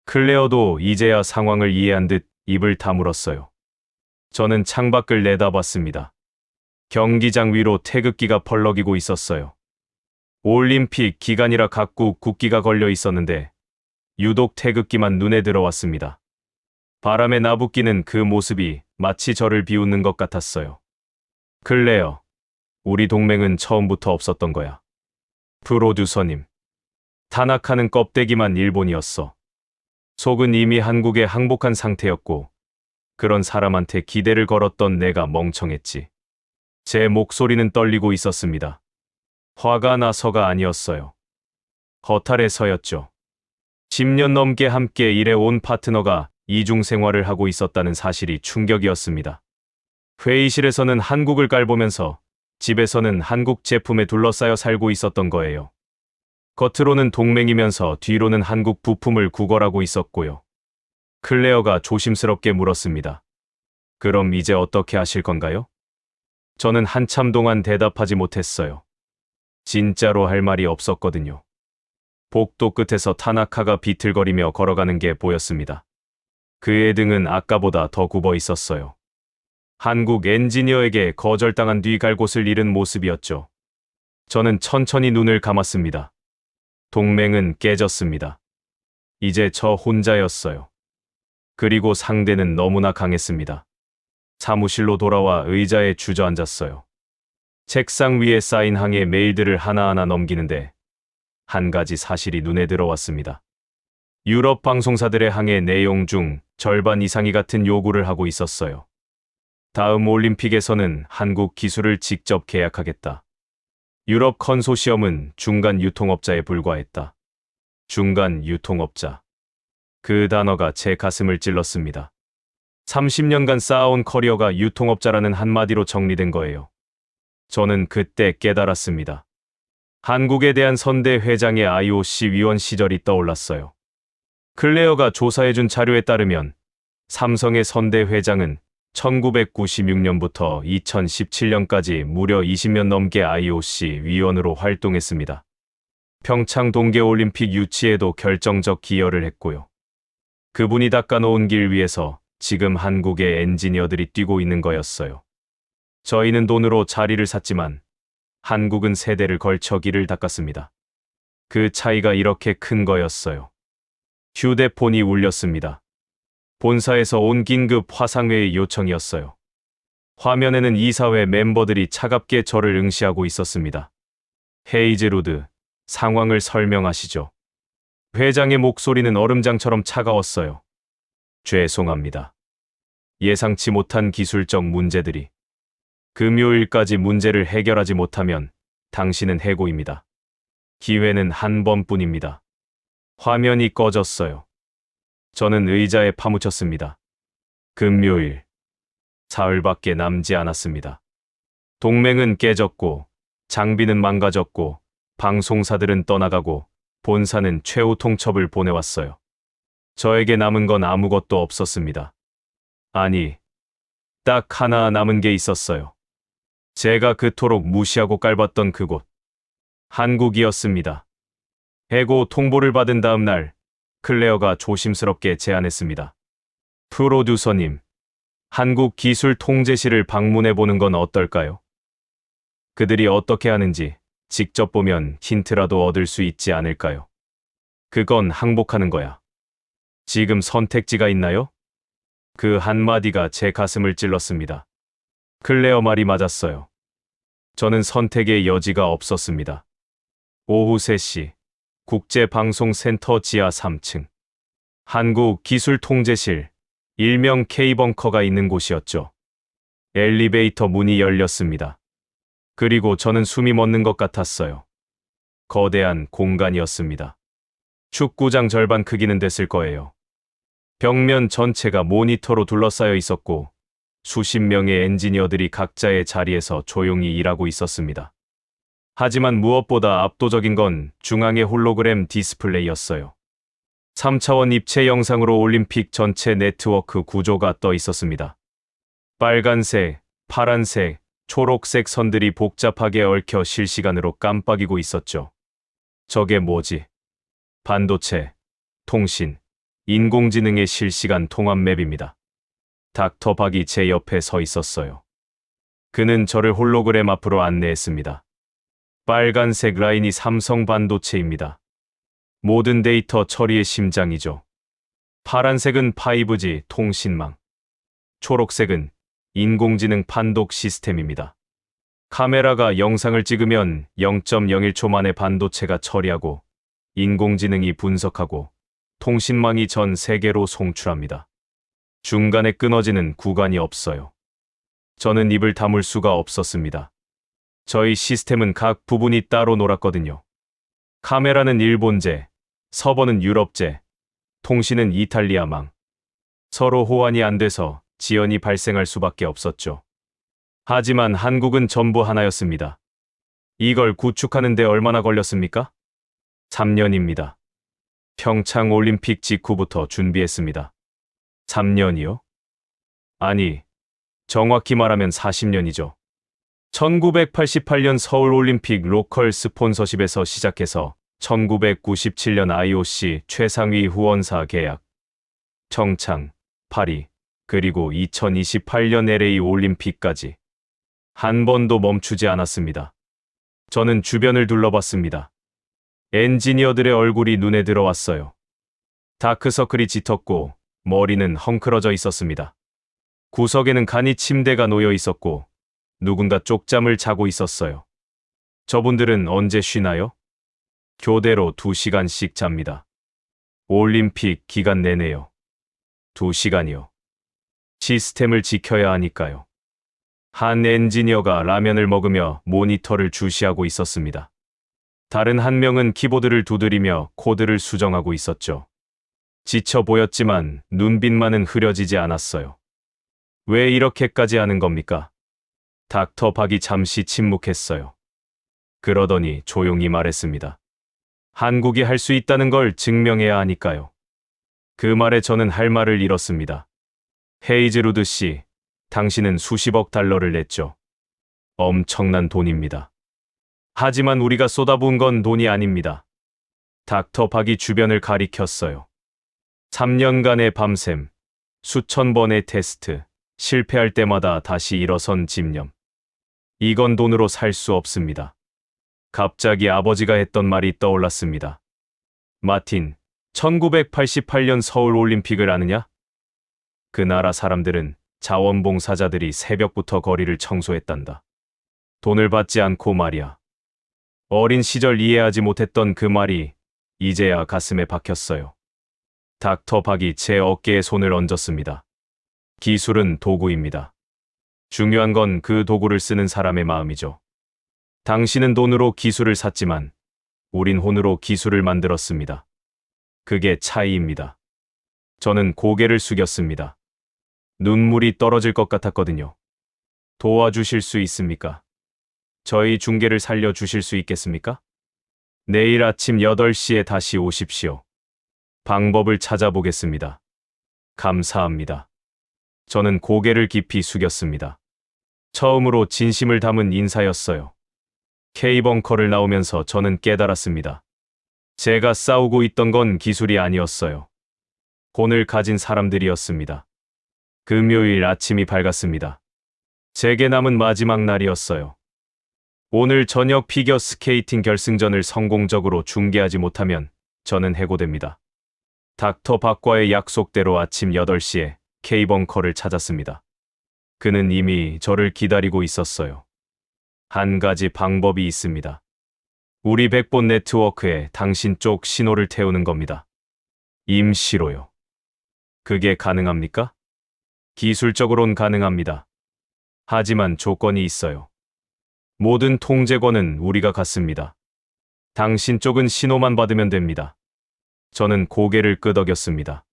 클레어도 이제야 상황을 이해한 듯 입을 다물었어요. 저는 창밖을 내다봤습니다. 경기장 위로 태극기가 펄럭이고 있었어요. 올림픽 기간이라 각국 국기가 걸려 있었는데 유독 태극기만 눈에 들어왔습니다. 바람에 나부끼는 그 모습이 마치 저를 비웃는 것 같았어요. 클레어, 우리 동맹은 처음부터 없었던 거야. 프로듀서님, 타나카는 껍데기만 일본이었어. 속은 이미 한국에 항복한 상태였고 그런 사람한테 기대를 걸었던 내가 멍청했지. 제 목소리는 떨리고 있었습니다. 화가 나서가 아니었어요. 허탈해서였죠. 10년 넘게 함께 일해온 파트너가 이중 생활을 하고 있었다는 사실이 충격이었습니다. 회의실에서는 한국을 깔보면서 집에서는 한국 제품에 둘러싸여 살고 있었던 거예요. 겉으로는 동맹이면서 뒤로는 한국 부품을 구걸하고 있었고요. 클레어가 조심스럽게 물었습니다. 그럼 이제 어떻게 하실 건가요? 저는 한참 동안 대답하지 못했어요. 진짜로 할 말이 없었거든요. 복도 끝에서 타나카가 비틀거리며 걸어가는 게 보였습니다. 그의 등은 아까보다 더 굽어 있었어요. 한국 엔지니어에게 거절당한 뒤 갈 곳을 잃은 모습이었죠. 저는 천천히 눈을 감았습니다. 동맹은 깨졌습니다. 이제 저 혼자였어요. 그리고 상대는 너무나 강했습니다. 사무실로 돌아와 의자에 주저앉았어요. 책상 위에 쌓인 항의 메일들을 하나하나 넘기는데 한 가지 사실이 눈에 들어왔습니다. 유럽 방송사들의 항해 내용 중 절반 이상이 같은 요구를 하고 있었어요. 다음 올림픽에서는 한국 기술을 직접 계약하겠다. 유럽 컨소시엄은 중간 유통업자에 불과했다. 중간 유통업자. 그 단어가 제 가슴을 찔렀습니다. 30년간 쌓아온 커리어가 유통업자라는 한마디로 정리된 거예요. 저는 그때 깨달았습니다. 한국에 대한 선대 회장의 IOC 위원 시절이 떠올랐어요. 클레어가 조사해준 자료에 따르면 삼성의 선대 회장은 1996년부터 2017년까지 무려 20년 넘게 IOC 위원으로 활동했습니다. 평창 동계올림픽 유치에도 결정적 기여를 했고요. 그분이 닦아놓은 길 위에서 지금 한국의 엔지니어들이 뛰고 있는 거였어요. 저희는 돈으로 자리를 샀지만 한국은 세대를 걸쳐 길을 닦았습니다. 그 차이가 이렇게 큰 거였어요. 휴대폰이 울렸습니다. 본사에서 온 긴급 화상회의 요청이었어요. 화면에는 이사회 멤버들이 차갑게 저를 응시하고 있었습니다. 헤이즈루드, 상황을 설명하시죠. 회장의 목소리는 얼음장처럼 차가웠어요. 죄송합니다. 예상치 못한 기술적 문제들이. 금요일까지 문제를 해결하지 못하면 당신은 해고입니다. 기회는 한 번뿐입니다. 화면이 꺼졌어요. 저는 의자에 파묻혔습니다. 금요일. 사흘밖에 남지 않았습니다. 동맹은 깨졌고, 장비는 망가졌고, 방송사들은 떠나가고, 본사는 최후 통첩을 보내왔어요. 저에게 남은 건 아무것도 없었습니다. 아니, 딱 하나 남은 게 있었어요. 제가 그토록 무시하고 깔봤던 그곳. 한국이었습니다. 해고 통보를 받은 다음 날, 클레어가 조심스럽게 제안했습니다. 프로듀서님, 한국 기술 통제실을 방문해 보는 건 어떨까요? 그들이 어떻게 하는지 직접 보면 힌트라도 얻을 수 있지 않을까요? 그건 항복하는 거야. 지금 선택지가 있나요? 그 한마디가 제 가슴을 찔렀습니다. 클레어 말이 맞았어요. 저는 선택의 여지가 없었습니다. 오후 3시, 국제방송센터 지하 3층. 한국기술통제실, 일명 K벙커가 있는 곳이었죠. 엘리베이터 문이 열렸습니다. 그리고 저는 숨이 멎는 것 같았어요. 거대한 공간이었습니다. 축구장 절반 크기는 됐을 거예요. 벽면 전체가 모니터로 둘러싸여 있었고 수십 명의 엔지니어들이 각자의 자리에서 조용히 일하고 있었습니다. 하지만 무엇보다 압도적인 건 중앙의 홀로그램 디스플레이였어요. 3차원 입체 영상으로 올림픽 전체 네트워크 구조가 떠 있었습니다. 빨간색, 파란색, 초록색 선들이 복잡하게 얽혀 실시간으로 깜빡이고 있었죠. 저게 뭐지? 반도체, 통신, 인공지능의 실시간 통합 맵입니다. 닥터 박이 제 옆에 서 있었어요. 그는 저를 홀로그램 앞으로 안내했습니다. 빨간색 라인이 삼성 반도체입니다. 모든 데이터 처리의 심장이죠. 파란색은 5G 통신망. 초록색은 인공지능 판독 시스템입니다. 카메라가 영상을 찍으면 0.01초 만에 반도체가 처리하고 인공지능이 분석하고 통신망이 전 세계로 송출합니다. 중간에 끊어지는 구간이 없어요. 저는 입을 다물 수가 없었습니다. 저희 시스템은 각 부분이 따로 놀았거든요. 카메라는 일본제, 서버는 유럽제, 통신은 이탈리아망. 서로 호환이 안 돼서 지연이 발생할 수밖에 없었죠. 하지만 한국은 전부 하나였습니다. 이걸 구축하는 데 얼마나 걸렸습니까? 3년입니다. 평창 올림픽 직후부터 준비했습니다. 3년이요? 아니, 정확히 말하면 40년이죠. 1988년 서울 올림픽 로컬 스폰서십에서 시작해서 1997년 IOC 최상위 후원사 계약, 평창, 파리, 그리고 2028년 LA 올림픽까지 한 번도 멈추지 않았습니다. 저는 주변을 둘러봤습니다. 엔지니어들의 얼굴이 눈에 들어왔어요. 다크서클이 짙었고 머리는 헝클어져 있었습니다. 구석에는 간이 침대가 놓여 있었고 누군가 쪽잠을 자고 있었어요. 저분들은 언제 쉬나요? 교대로 2시간씩 잡니다. 올림픽 기간 내내요. 2시간이요. 시스템을 지켜야 하니까요. 한 엔지니어가 라면을 먹으며 모니터를 주시하고 있었습니다. 다른 한 명은 키보드를 두드리며 코드를 수정하고 있었죠. 지쳐 보였지만 눈빛만은 흐려지지 않았어요. 왜 이렇게까지 하는 겁니까? 닥터 박이 잠시 침묵했어요. 그러더니 조용히 말했습니다. 한국이 할 수 있다는 걸 증명해야 하니까요. 그 말에 저는 할 말을 잃었습니다. 헤이즈루드 씨, 당신은 수십억 달러를 냈죠. 엄청난 돈입니다. 하지만 우리가 쏟아부은 건 돈이 아닙니다. 닥터 박이 주변을 가리켰어요. 3년간의 밤샘, 수천 번의 테스트, 실패할 때마다 다시 일어선 집념. 이건 돈으로 살 수 없습니다. 갑자기 아버지가 했던 말이 떠올랐습니다. 마틴, 1988년 서울 올림픽을 아느냐? 그 나라 사람들은 자원봉사자들이 새벽부터 거리를 청소했단다. 돈을 받지 않고 말이야. 어린 시절 이해하지 못했던 그 말이 이제야 가슴에 박혔어요. 닥터 박이 제 어깨에 손을 얹었습니다. 기술은 도구입니다. 중요한 건 그 도구를 쓰는 사람의 마음이죠. 당신은 돈으로 기술을 샀지만 우린 혼으로 기술을 만들었습니다. 그게 차이입니다. 저는 고개를 숙였습니다. 눈물이 떨어질 것 같았거든요. 도와주실 수 있습니까? 저희 중계를 살려주실 수 있겠습니까? 내일 아침 8시에 다시 오십시오. 방법을 찾아보겠습니다. 감사합니다. 저는 고개를 깊이 숙였습니다. 처음으로 진심을 담은 인사였어요. K벙커를 나오면서 저는 깨달았습니다. 제가 싸우고 있던 건 기술이 아니었어요. 혼을 가진 사람들이었습니다. 금요일 아침이 밝았습니다. 제게 남은 마지막 날이었어요. 오늘 저녁 피겨 스케이팅 결승전을 성공적으로 중계하지 못하면 저는 해고됩니다. 닥터 박과의 약속대로 아침 8시에 K벙커를 찾았습니다. 그는 이미 저를 기다리고 있었어요. 한 가지 방법이 있습니다. 우리 백본 네트워크에 당신 쪽 신호를 태우는 겁니다. 임시로요. 그게 가능합니까? 기술적으론 가능합니다. 하지만 조건이 있어요. 모든 통제권은 우리가 갖습니다. 당신 쪽은 신호만 받으면 됩니다. 저는 고개를 끄덕였습니다.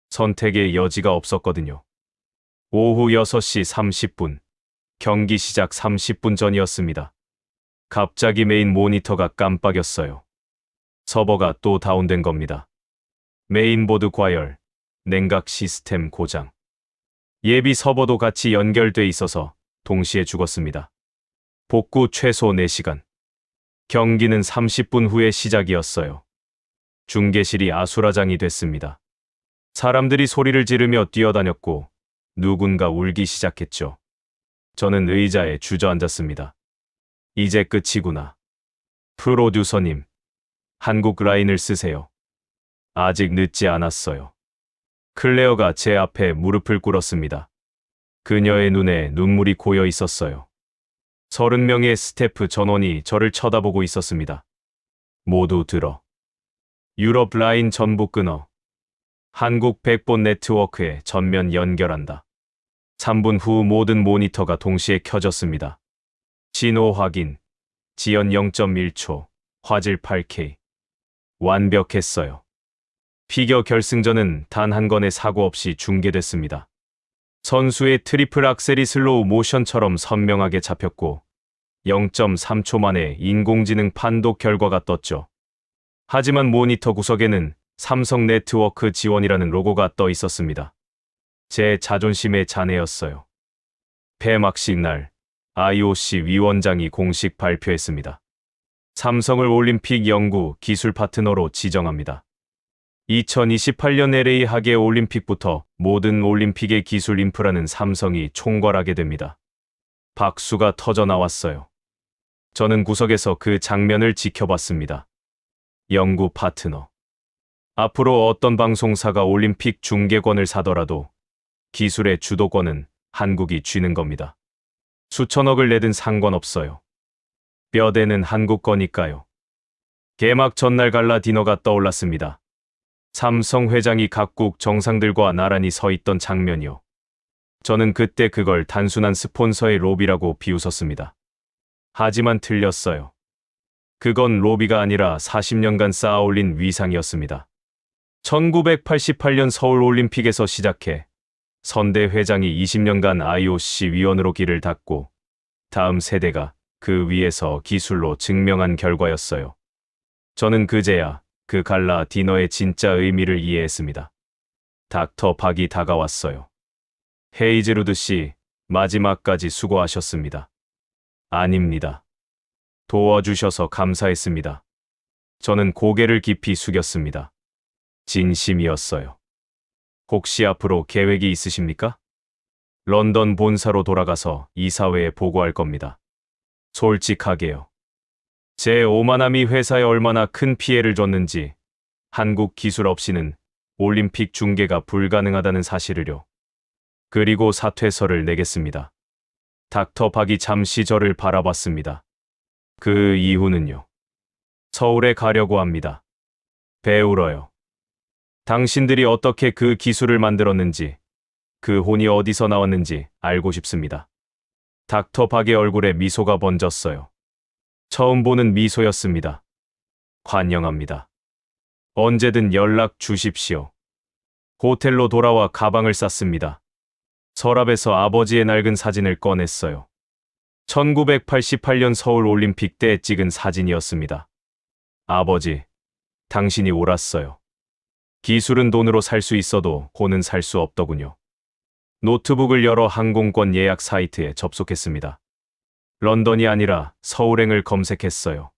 선택의 여지가 없었거든요. 오후 6시 30분, 경기 시작 30분 전이었습니다. 갑자기 메인 모니터가 깜빡였어요. 서버가 또 다운된 겁니다. 메인보드 과열, 냉각 시스템 고장. 예비 서버도 같이 연결돼 있어서 동시에 죽었습니다. 복구 최소 4시간. 경기는 30분 후에 시작이었어요. 중계실이 아수라장이 됐습니다. 사람들이 소리를 지르며 뛰어다녔고 누군가 울기 시작했죠. 저는 의자에 주저앉았습니다. 이제 끝이구나. 프로듀서님, 한국 라인을 쓰세요. 아직 늦지 않았어요. 클레어가 제 앞에 무릎을 꿇었습니다. 그녀의 눈에 눈물이 고여 있었어요. 30명의 스태프 전원이 저를 쳐다보고 있었습니다. 모두 들어. 유럽 라인 전부 끊어. 한국 백본 네트워크에 전면 연결한다. 3분 후 모든 모니터가 동시에 켜졌습니다. 진호 확인. 지연 0.1초. 화질 8K. 완벽했어요. 피겨 결승전은 단 한 건의 사고 없이 중계됐습니다. 선수의 트리플 악셀이 슬로우 모션처럼 선명하게 잡혔고 0.3초 만에 인공지능 판독 결과가 떴죠. 하지만 모니터 구석에는 삼성 네트워크 지원이라는 로고가 떠 있었습니다. 제 자존심의 잔해였어요. 폐막식 날 IOC 위원장이 공식 발표했습니다. 삼성을 올림픽 연구 기술 파트너로 지정합니다. 2028년 LA 하계 올림픽부터 모든 올림픽의 기술 인프라는 삼성이 총괄하게 됩니다. 박수가 터져 나왔어요. 저는 구석에서 그 장면을 지켜봤습니다. 연구 파트너. 앞으로 어떤 방송사가 올림픽 중계권을 사더라도 기술의 주도권은 한국이 쥐는 겁니다. 수천억을 내든 상관없어요. 뼈대는 한국 거니까요. 개막 전날 갈라 디너가 떠올랐습니다. 삼성 회장이 각국 정상들과 나란히 서 있던 장면이요. 저는 그때 그걸 단순한 스폰서의 로비라고 비웃었습니다. 하지만 틀렸어요. 그건 로비가 아니라 40년간 쌓아올린 위상이었습니다. 1988년 서울올림픽에서 시작해 선대 회장이 20년간 IOC 위원으로 길을 닦고 다음 세대가 그 위에서 기술로 증명한 결과였어요. 저는 그제야 그 갈라 디너의 진짜 의미를 이해했습니다. 닥터 박이 다가왔어요. 헤이즈루드 씨, 마지막까지 수고하셨습니다. 아닙니다. 도와주셔서 감사했습니다. 저는 고개를 깊이 숙였습니다. 진심이었어요. 혹시 앞으로 계획이 있으십니까? 런던 본사로 돌아가서 이사회에 보고할 겁니다. 솔직하게요. 제 오만함이 회사에 얼마나 큰 피해를 줬는지, 한국 기술 없이는 올림픽 중계가 불가능하다는 사실을요. 그리고 사퇴서를 내겠습니다. 닥터 박이 잠시 저를 바라봤습니다. 그 이후는요. 서울에 가려고 합니다. 배우러요. 당신들이 어떻게 그 기술을 만들었는지, 그 혼이 어디서 나왔는지 알고 싶습니다. 닥터 박의 얼굴에 미소가 번졌어요. 처음 보는 미소였습니다. 환영합니다. 언제든 연락 주십시오. 호텔로 돌아와 가방을 쌌습니다. 서랍에서 아버지의 낡은 사진을 꺼냈어요. 1988년 서울 올림픽 때 찍은 사진이었습니다. 아버지, 당신이 옳았어요. 기술은 돈으로 살 수 있어도 혼은 살 수 없더군요. 노트북을 열어 항공권 예약 사이트에 접속했습니다. 런던이 아니라 서울행을 검색했어요.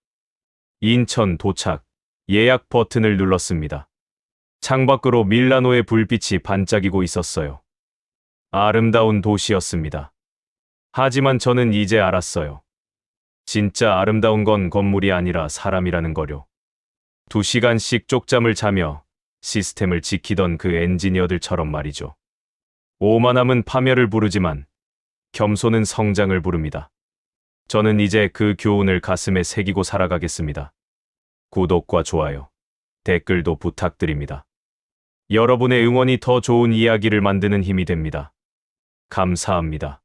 인천 도착, 예약 버튼을 눌렀습니다. 창밖으로 밀라노의 불빛이 반짝이고 있었어요. 아름다운 도시였습니다. 하지만 저는 이제 알았어요. 진짜 아름다운 건 건물이 아니라 사람이라는 거요. 2시간씩 쪽잠을 자며 시스템을 지키던 그 엔지니어들처럼 말이죠. 오만함은 파멸을 부르지만 겸손은 성장을 부릅니다. 저는 이제 그 교훈을 가슴에 새기고 살아가겠습니다. 구독과 좋아요, 댓글도 부탁드립니다. 여러분의 응원이 더 좋은 이야기를 만드는 힘이 됩니다. 감사합니다.